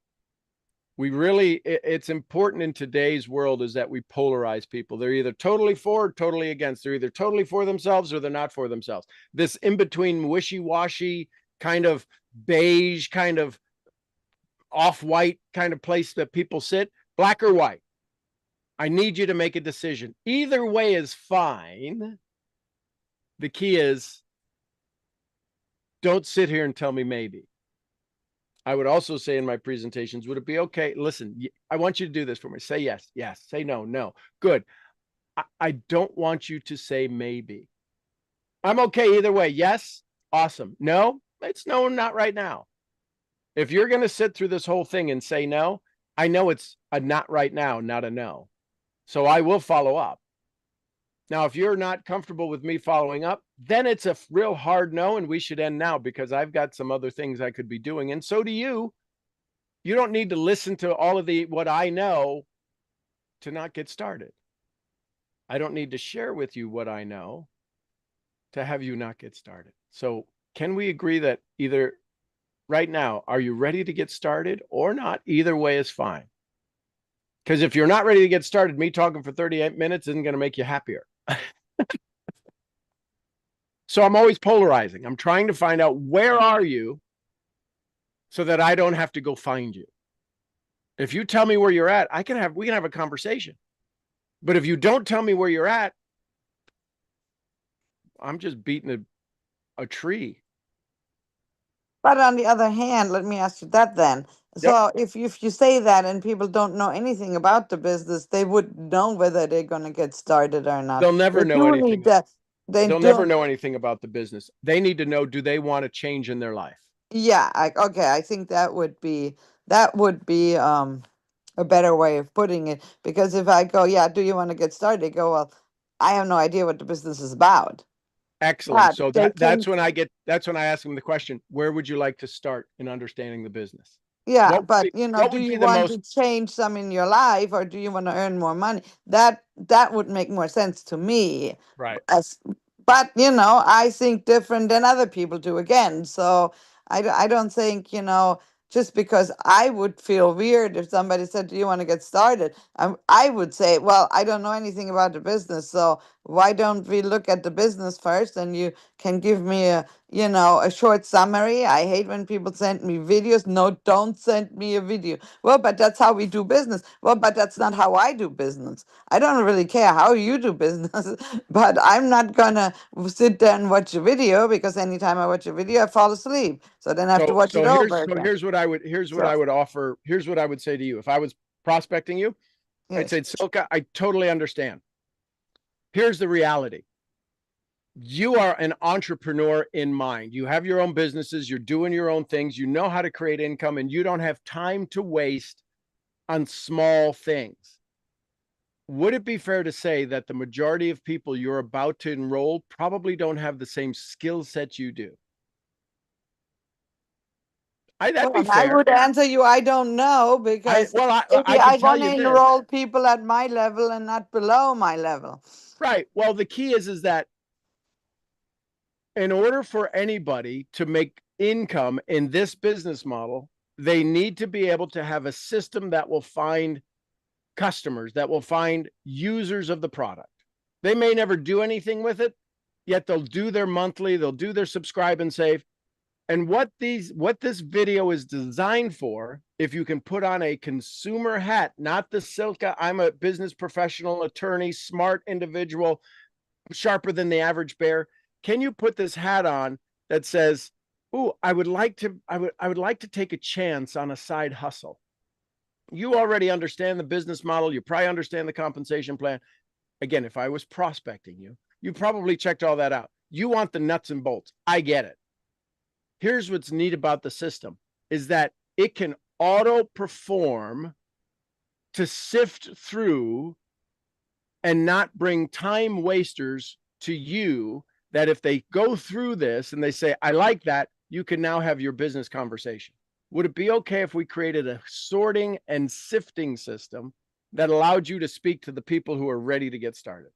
It's important in today's world is that we polarize people. They're either totally for or totally against. They're either totally for themselves or they're not for themselves. This in between wishy-washy kind of beige, kind of off-white kind of place that people sit, black or white. I need you to make a decision. Either way is fine. The key is don't sit here and tell me maybe. I would also say in my presentations, would it be okay? Listen, I want you to do this for me. Say yes, yes. Say no, no. Good. I don't want you to say maybe. I'm okay either way. Yes, awesome. No, it's no, not right now. If you're going to sit through this whole thing and say no, I know it's a not right now, not a no. So I will follow up. Now, if you're not comfortable with me following up, then it's a real hard no, and we should end now because I've got some other things I could be doing. And so do you. You don't need to listen to all of what I know to not get started. I don't need to share with you what I know to have you not get started. So can we agree that either right now, are you ready to get started or not? Either way is fine. Because if you're not ready to get started, me talking for 38 minutes isn't going to make you happier. So I'm always polarizing. I'm trying to find out where are you so that I don't have to go find you. If you tell me where you're at, we can have a conversation. But if you don't tell me where you're at, I'm just beating a tree. But on the other hand, let me ask you that then. Yep. So if you say that and people don't know anything about the business, they would know whether they're going to get started or not. They'll never They know do need anything. that. They They'll do. never know anything about the business. They need to know, do they want to change in their life? Yeah. Okay. I think that would be a better way of putting it, because if I go, yeah, do you want to get started? They go, well, I have no idea what the business is about. Excellent. But So they that's can, when I ask them the question, where would you like to start in understanding the business? yeah, What would but be, you know, what do would you be the want most to change some in your life, or do you want to earn more money? That would make more sense to me. right? As, but you know, I think different than other people do again. So I don't think, you know, just because I would feel weird if somebody said, "Do you want to get started?" I would say, "Well, I don't know anything about the business, so why don't we look at the business first, and you can give me a, you know, a short summary." I hate when people send me videos. No, don't send me a video. Well, but that's how we do business. Well, but that's not how I do business. I don't really care how you do business, but I'm not gonna sit there and watch a video, because anytime I watch a video, I fall asleep. So then I have to watch it over again. Here's what I would So offer. Here's what I would say to you. If I was prospecting you, I'd yes, say, Silka, I totally understand. Here's the reality. You are an entrepreneur in mind. You have your own businesses, you're doing your own things, you know how to create income, and you don't have time to waste on small things. Would it be fair to say that the majority of people you're about to enroll probably don't have the same skill set you do? That'd be well, I fair. would answer you, I don't know, because I maybe can I tell want to you this. enroll people at my level and not below my level. Right. Well, the key is that in order for anybody to make income in this business model, they need to be able to have a system that will find customers, that will find users of the product. They may never do anything with it, yet they'll do their monthly, they'll do their subscribe and save. And what this video is designed for, if you can put on a consumer hat, not the Silka, I'm a business professional, attorney, smart individual, sharper than the average bear. Can you put this hat on that says, "Oh, I would like to take a chance on a side hustle." You already understand the business model. You probably understand the compensation plan. Again, if I was prospecting you, you probably checked all that out. You want the nuts and bolts. I get it. Here's what's neat about the system is that it can auto perform to sift through and not bring time wasters to you, that if they go through this and they say, I like that, you can now have your business conversation. Would it be okay if we created a sorting and sifting system that allowed you to speak to the people who are ready to get started?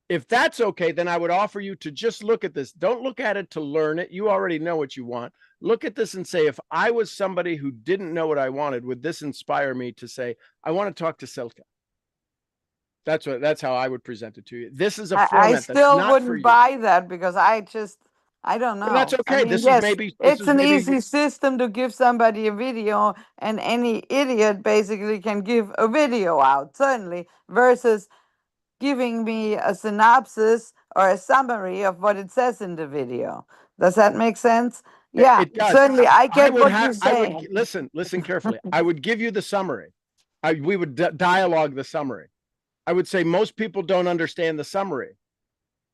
If that's okay, then I would offer you to just look at this. Don't look at it to learn it. You already know what you want. Look at this and say, if I was somebody who didn't know what I wanted, would this inspire me to say, I want to talk to Silka? That's how I would present it to you. This is a I format that's still not for wouldn't you. buy that, because I don't Well, that's know. I okay. mean, yes, This it's is an maybe easy system to give somebody a video, and any idiot basically can give a video out, certainly, versus giving me a synopsis or a summary of what it says in the video. Does that make sense? Yeah, it does. certainly. I I get would what you're have I would saying. listen carefully. I would give you the summary. We would dialogue the summary. I would say most people don't understand the summary.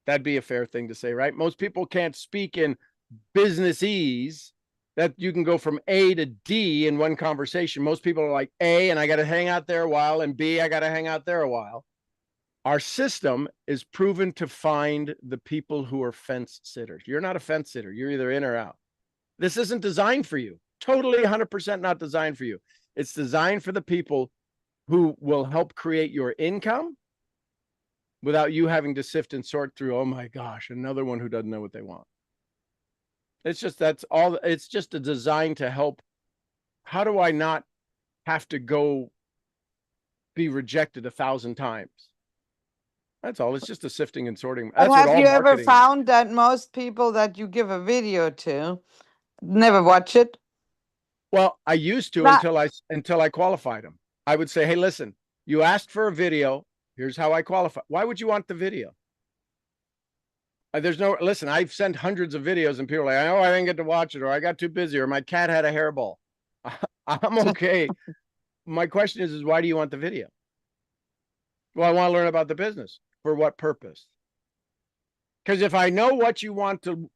That'd be a fair thing to say, right? Most people can't speak in businessese that you can go from A to D in one conversation. Most people are like A, and I got to hang out there a while, and B, I got to hang out there a while. Our system is proven to find the people who are fence sitters. You're not a fence sitter. You're either in or out. This isn't designed for you. Totally 100% not designed for you. It's designed for the people who will help create your income without you having to sift and sort through, oh my gosh, another one who doesn't know what they want. It's just, that's all. It's just a design to help. How do I not have to go be rejected 1,000 times? That's all. It's just a sifting and sorting. But That's what have all you ever marketing is. found that most people that you give a video to never watch it? Well, I used to Not, until I qualified them. I would say, hey, listen, you asked for a video. Here's how I qualify. Why would you want the video? There's no, listen, I've sent hundreds of videos and people are like, oh, I didn't get to watch it, or I got too busy, or my cat had a hairball. I'm okay. My question is why do you want the video? Well, I want to learn about the business. For what purpose? Because if I know what you want to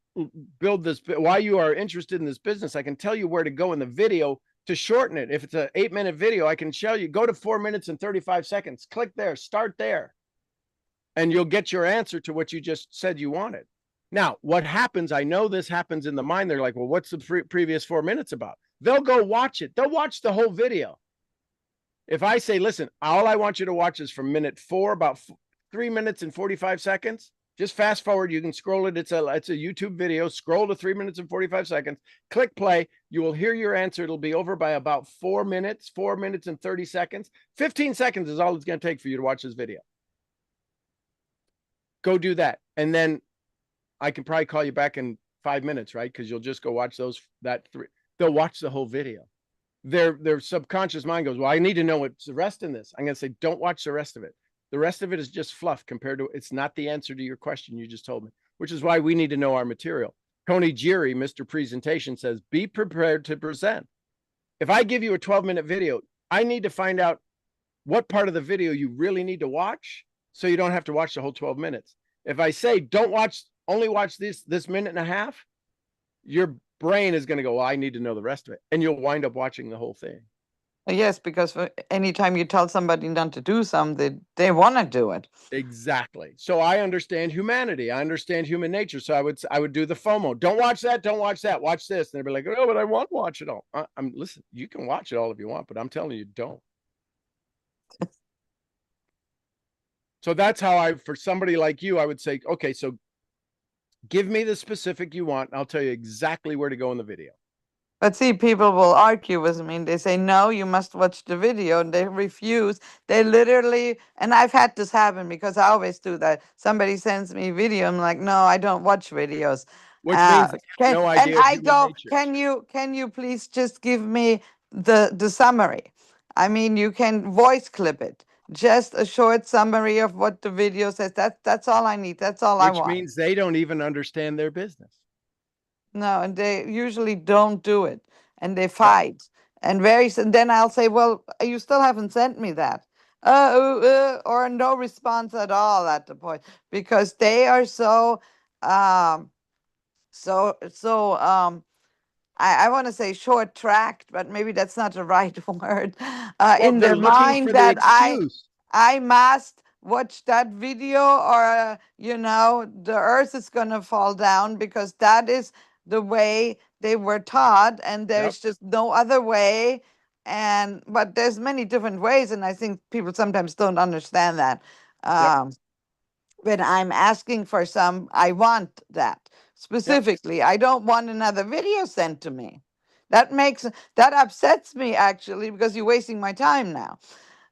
build this, why you are interested in this business, I can tell you where to go in the video to shorten it. If it's an 8-minute video, I can show you, go to 4 minutes and 35 seconds, click there, start there. And you'll get your answer to what you just said you wanted. Now, what happens, I know this happens in the mind. They're like, well, what's the previous 4 minutes about? They'll go watch it. They'll watch the whole video. If I say, listen, all I want you to watch is from minute 4, about 3 minutes and 45 seconds, just fast forward. You can scroll it. It's a YouTube video. Scroll to 3 minutes and 45 seconds. Click play. You will hear your answer. It'll be over by about 4 minutes, 4 minutes and 30 seconds. 15 seconds is all it's going to take for you to watch this video. Go do that. And then I can probably call you back in 5 minutes, right? Because you'll just go watch they'll watch the whole video. Their subconscious mind goes, well, I need to know what's the rest in this. I'm going to say, don't watch the rest of it. The rest of it is just fluff compared to, it's not the answer to your question you just told me, which is why we need to know our material. Tony Geary, Mr. Presentation, says, be prepared to present. If I give you a 12-minute video, I need to find out what part of the video you really need to watch so you don't have to watch the whole 12 minutes. If I say, don't watch, only watch this minute and a half, your brain is going to go, well, I need to know the rest of it. And you'll wind up watching the whole thing. Yes, because anytime you tell somebody not to do something, they want to do it. Exactly. So I understand humanity. I understand human nature. So I would do the FOMO. Don't watch that. Don't watch that. Watch this. And they'd be like, oh, but I want to watch it all. Listen, you can watch it all if you want, but I'm telling you, don't. So that's how for somebody like you, I would say, okay, so give me the specific you want. And I'll tell you exactly where to go in the video. But see, people will argue with me. They say, no, you must watch the video. And they refuse. They literally, and I've had this happen because I always do that. Somebody sends me a video. I'm like, no, I don't watch videos. Which means they have no idea and I human go, nature. can you please just give me the summary? I mean, you can voice clip it. Just a short summary of what the video says. That's all I need. That's all I Which want. means they don't even understand their business. No, and they usually don't do it, and they fight. And then I'll say, "Well, you still haven't sent me that," or no response at all at the point because they are so, um, I want to say short-tracked, but maybe that's not the right word. Well, In they're their looking mind for the that excuse. I must watch that video or, the earth is going to fall down because that is the way they were taught and there's just no other way. But there's many different ways. And I think people sometimes don't understand that. When I'm asking for I want that specifically. I don't want another video sent to me. That upsets me actually because you're wasting my time now.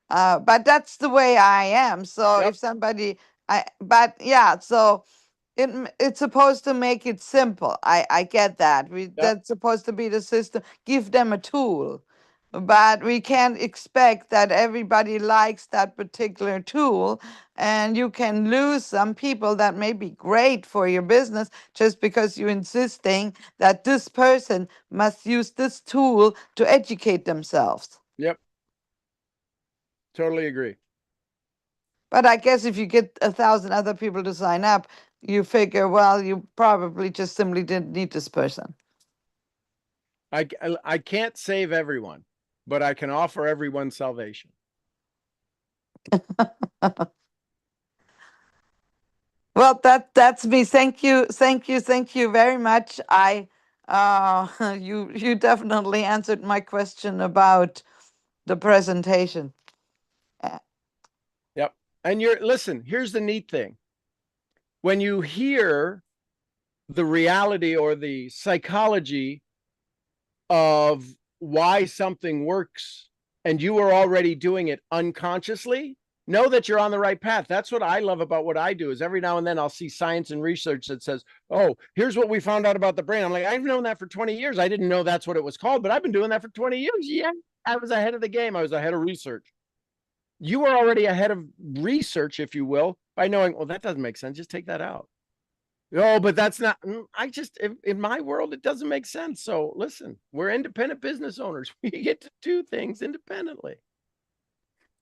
But that's the way I am. So if somebody, so it's supposed to make it simple. I get that. That's supposed to be the system. Give them a tool, but we can't expect that everybody likes that particular tool. And you can lose some people that may be great for your business just because you're insisting that this person must use this tool to educate themselves. Yep. Totally agree. But I guess if you get 1,000 other people to sign up, you figure, well, you probably just simply didn't need this person. I can't save everyone, but I can offer everyone salvation. Well, that's me. Thank you very much. You definitely answered my question about the presentation. Yep. And listen, here's the neat thing. When you hear the reality or the psychology of why something works and you are already doing it unconsciously, know that you're on the right path. That's what I love about what I do is every now and then I'll see science and research that says, oh, here's what we found out about the brain. I'm like, I've known that for 20 years. I didn't know that's what it was called, but I've been doing that for 20 years. Yeah, I was ahead of the game. I was ahead of research. You were already ahead of research, if you will, by knowing, well, that doesn't make sense. Just take that out. Oh, but that's not, I just, in my world, it doesn't make sense. So listen, we're independent business owners. We get to do things independently.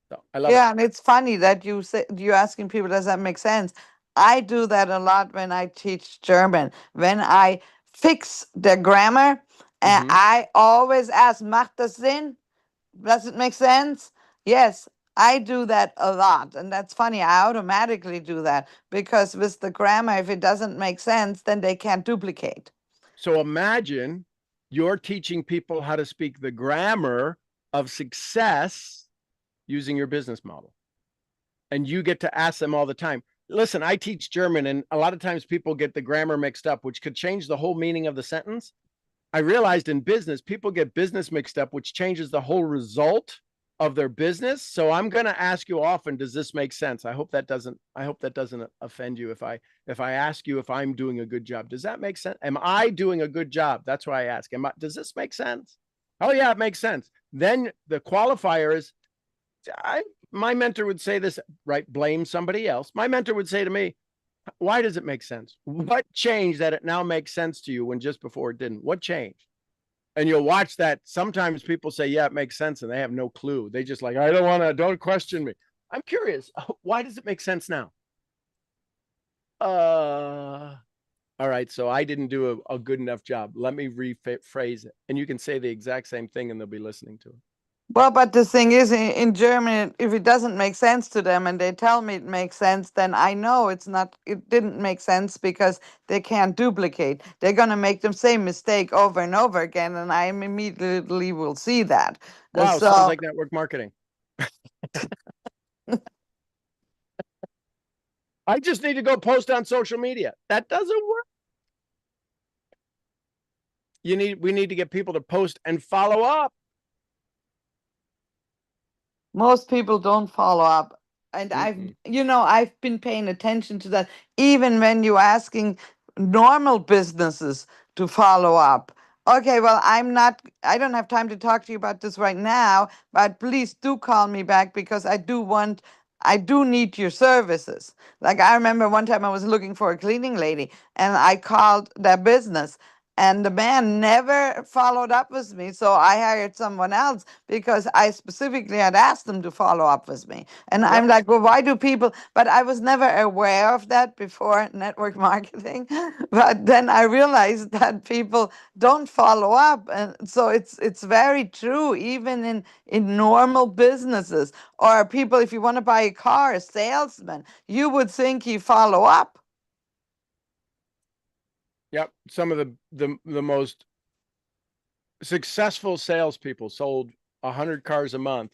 So I love it. Yeah, and it's funny that you're asking people, does that make sense? I do that a lot when I teach German. When I fix the grammar, and Mhm. I always ask, macht das Sinn? Does it make sense? Yes, I do that a lot. And that's funny. I automatically do that because with the grammar, if it doesn't make sense, then they can't duplicate. So imagine you're teaching people how to speak the grammar of success using your business model. And you get to ask them all the time. Listen, I teach German, and a lot of times people get the grammar mixed up, which could change the whole meaning of the sentence. I realized in business, people get business mixed up, which changes the whole result of their business. So I'm going to ask you often, does this make sense? I hope that doesn't offend you if I ask you if I'm doing a good job. Does that make sense? Am I doing a good job? That's why I ask. Does this make sense? Oh yeah, it makes sense. Then the qualifier is, my mentor would say this, right? Blame somebody else. My mentor would say to me, why does it make sense? What changed that it now makes sense to you when just before it didn't? What changed? And you'll watch that. Sometimes people say, yeah, it makes sense. And they have no clue. They just like, don't question me. I'm curious. Why does it make sense now? All right. So I didn't do a good enough job. Let me rephrase it. And you can say the exact same thing and they'll be listening to it. Well, but the thing is, in German, if it doesn't make sense to them and they tell me it makes sense, then I know it didn't make sense because they can't duplicate. They're going to make the same mistake over and over again, and I immediately will see that. Wow. Sounds So, like network marketing. I just need to go post on social media. That doesn't work. We need to get people to post and follow up. most people don't follow up. And Mm-mm. I've been paying attention to that, even when you're asking normal businesses to follow up. Okay, well, I don't have time to talk to you about this right now, but please do call me back because I do need your services. Like I remember one time I was looking for a cleaning lady and I called their business and the man never followed up with me. So I hired someone else because I specifically had asked them to follow up with me. And I'm Yep. like, well, why do people? But I was never aware of that before network marketing. But then I realized that people don't follow up. And so it's very true, even in normal businesses or people, if you want to buy a car, a salesman, you would think he follow up. Yep. Some of the most successful salespeople sold 100 cars a month.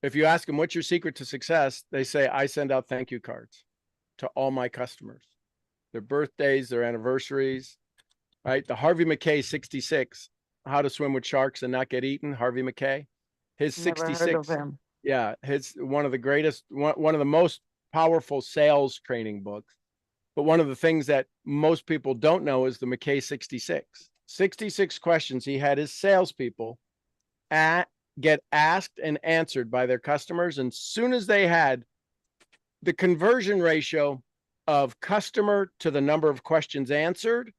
If you ask them what's your secret to success, they say, I send out thank you cards to all my customers, their birthdays, their anniversaries, right? The Harvey Mackay 66, How to Swim with Sharks and Not Get Eaten, Harvey Mackay, his Never heard of 66. him. Yeah, his one of the greatest, one of the most powerful sales training books. But one of the things that most people don't know is the Mackay 66. 66 questions he had his salespeople get asked and answered by their customers. And soon as they had the conversion ratio of customer to the number of questions answered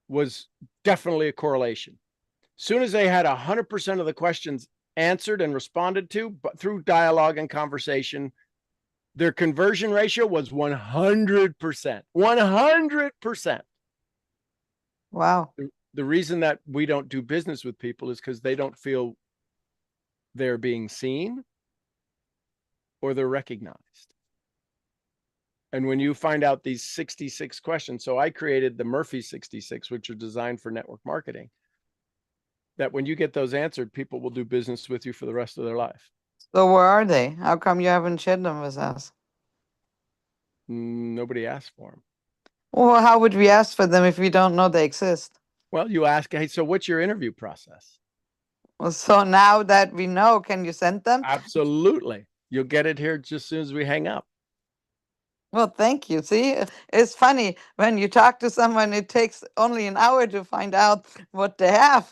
was definitely a correlation. Soon as they had 100% of the questions answered and responded to, but through dialogue and conversation, their conversion ratio was 100%. 100%. Wow. The reason that we don't do business with people is because they don't feel they're being seen or they're recognized. And when you find out these 66 questions, so I created the Murphy 66, which are designed for network marketing, that when you get those answered, people will do business with you for the rest of their life. So where are they? How come you haven't shared them with us? Nobody asked for them. Well, how would we ask for them if we don't know they exist? Well, you ask, hey, so what's your interview process? Well, so now that we know, can you send them? Absolutely. You'll get it here just as soon as we hang up. Well, thank you. See, it's funny when you talk to someone, it takes only an hour to find out what they have.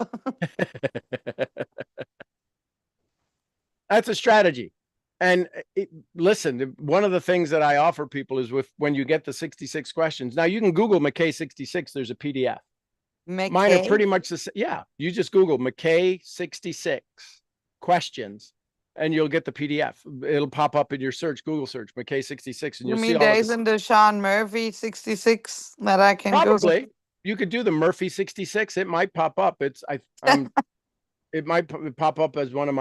That's a strategy. And listen, one of the things that I offer people is when you get the 66 questions. Now you can Google McKay 66. There's a PDF. Mine are pretty McKay? much the same. Yeah, you just Google McKay 66 questions, and you'll get the PDF. It'll pop up in your search, Google search, McKay 66, and You you'll see mean all there of it. isn't a Sean Murphy 66 that I can Google? Probably you could do the Murphy 66. It might pop up. It might pop up as one of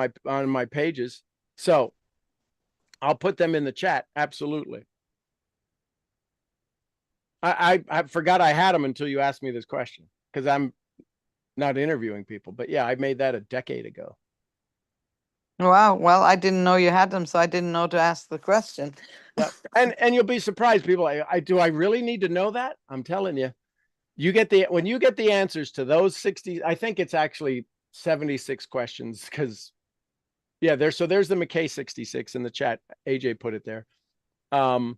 my pages. So I'll put them in the chat. Absolutely. I forgot I had them until you asked me this question, because I'm not interviewing people. But yeah, I made that a decade ago. Wow. Well, I didn't know you had them, so I didn't know to ask the question. Yeah. And you'll be surprised. People, do I really need to know that? I'm telling you, when you get the answers to those 60, I think it's actually 76 questions, because yeah, there's the McKay 66 in the chat. AJ put it there. Well,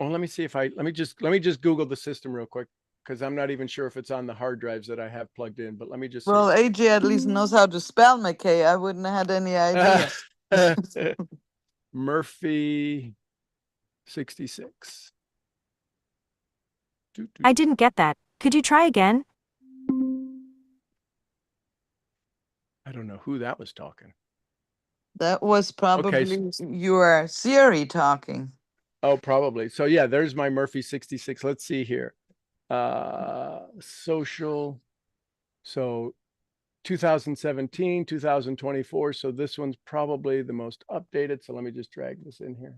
let me see if let me just Google the system real quick, because I'm not even sure if it's on the hard drives that I have plugged in, but let me just Well, see. AJ at least knows how to spell McKay. I wouldn't have had any idea. Murphy 66. I didn't get that. Could you try again? I don't know who that was talking. That was probably your Siri talking. Oh, probably. So yeah, there's my Murphy 66. Let's see here. Social. So 2017, 2024. So this one's probably the most updated. So let me just drag this in here.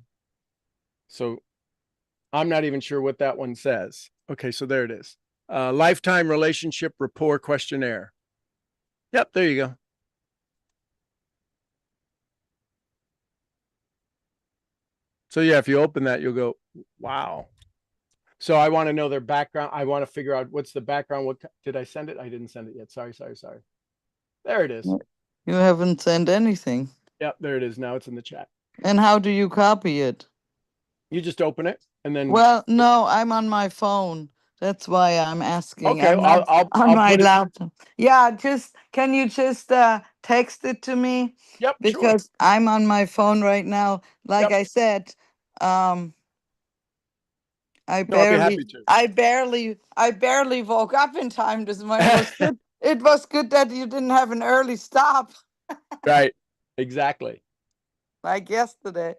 So I'm not even sure what that one says. Okay, so there it is. Lifetime relationship rapport questionnaire. Yep, there you go. So yeah, if you open that, you'll go, wow. So I want to know their background. I want to figure out what's the background. What did I send it? I didn't send it yet. Sorry. There it is. You haven't sent anything. Yep, there it is. Now it's in the chat. And how do you copy it? You just open it and then. Well, no, I'm on my phone. That's why I'm asking. Okay, I'm not I'll on my put it. laptop. Yeah, can you just text it to me? Yep, sure. Because I'm on my phone right now. Like Yep. I said, I No, I'd be happy to. I barely woke up in time this morning. It was good that you didn't have an early stop Right. Exactly. like yesterday.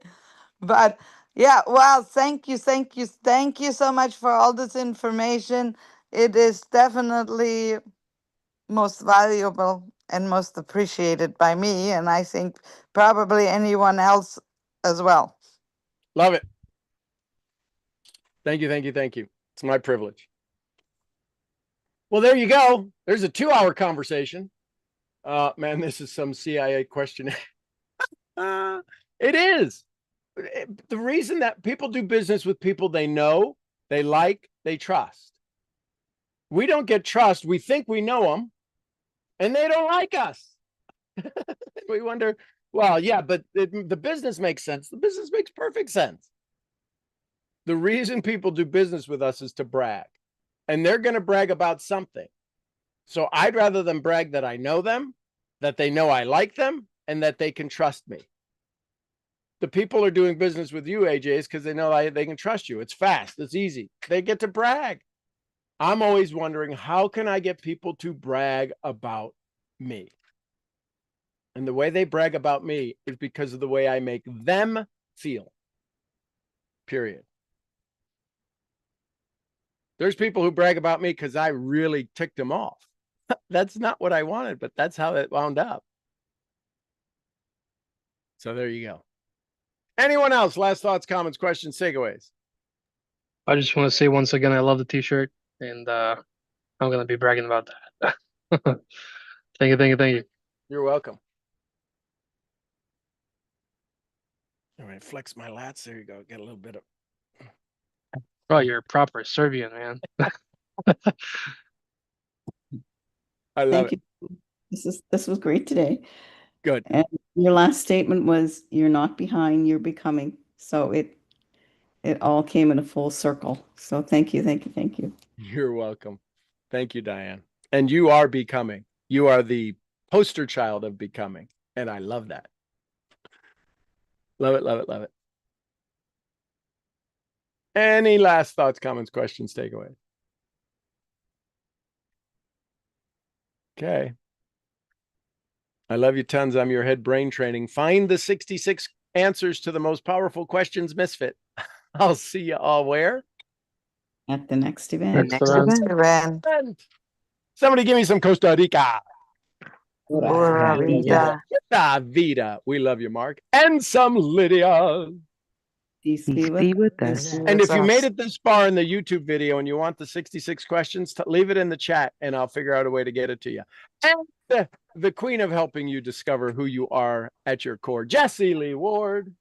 But yeah, well, thank you so much for all this information. It is definitely most valuable and most appreciated by me, and I think probably anyone else as well. Love it. Thank you. It's my privilege. Well, there you go. There's a 2-hour conversation. Man, this is some CIA question. It is. The reason that people do business with people they know, they like, they trust. We don't get trust. We think we know them, and they don't like us. We wonder, well, yeah, but the business makes sense. The business makes perfect sense. The reason people do business with us is to brag, and they're going to brag about something. So I'd rather them brag that I know them, that they know I like them, and that they can trust me. The people are doing business with you, AJs, because they know they can trust you. It's fast. It's easy. They get to brag. I'm always wondering, how can I get people to brag about me? And the way they brag about me is because of the way I make them feel. Period. There's people who brag about me because I really ticked them off. That's not what I wanted, but that's how it wound up. So there you go. Anyone else? Last thoughts, comments, questions, takeaways? I just want to say once again, I love the t-shirt, and I'm gonna be bragging about that. Thank you. You're welcome. All right, flex my lats. There you go. Get a little bit of. Bro, you're a proper Serbian, man. I love Thank you. This was great today. Good. And your last statement was you're not behind, you're becoming. So it all came in a full circle. So thank you. You're welcome. Thank you, Diane. And you are becoming. You are the poster child of becoming. And I love that. Love it, love it, love it. Any last thoughts, comments, questions, takeaways? Okay. I love you tons. I'm your head brain training. Find the 66 answers to the most powerful questions, Misfit. I'll see you all where? At the next event. Next event. Event. And somebody give me some Costa Rica. Pura vida. Costa Vida. We love you, Mark. And some Lydia. Peace Peace be be with with us. us. And if you us. made it this far in the YouTube video and you want the 66 questions, leave it in the chat and I'll figure out a way to get it to you. And the queen of helping you discover who you are at your core, Jessie Lee Ward.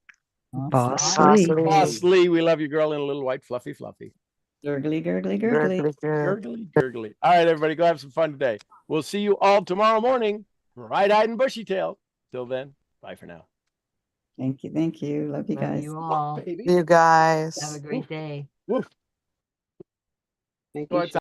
Boss Boss Lee. Lee. Boss Lee, we love you, girl, in a little white fluffy. Gurgly, gurgly, gurgly. Gurgly, gurgly. Gurgly, gurgly. All right, everybody, go have some fun today. We'll see you all tomorrow morning, bright-eyed and bushy-tailed. Till then, bye for now. Thank you, thank you. Love you Love guys. you all. Baby. You guys. Have a great day. Woof. Thank Go you. outside.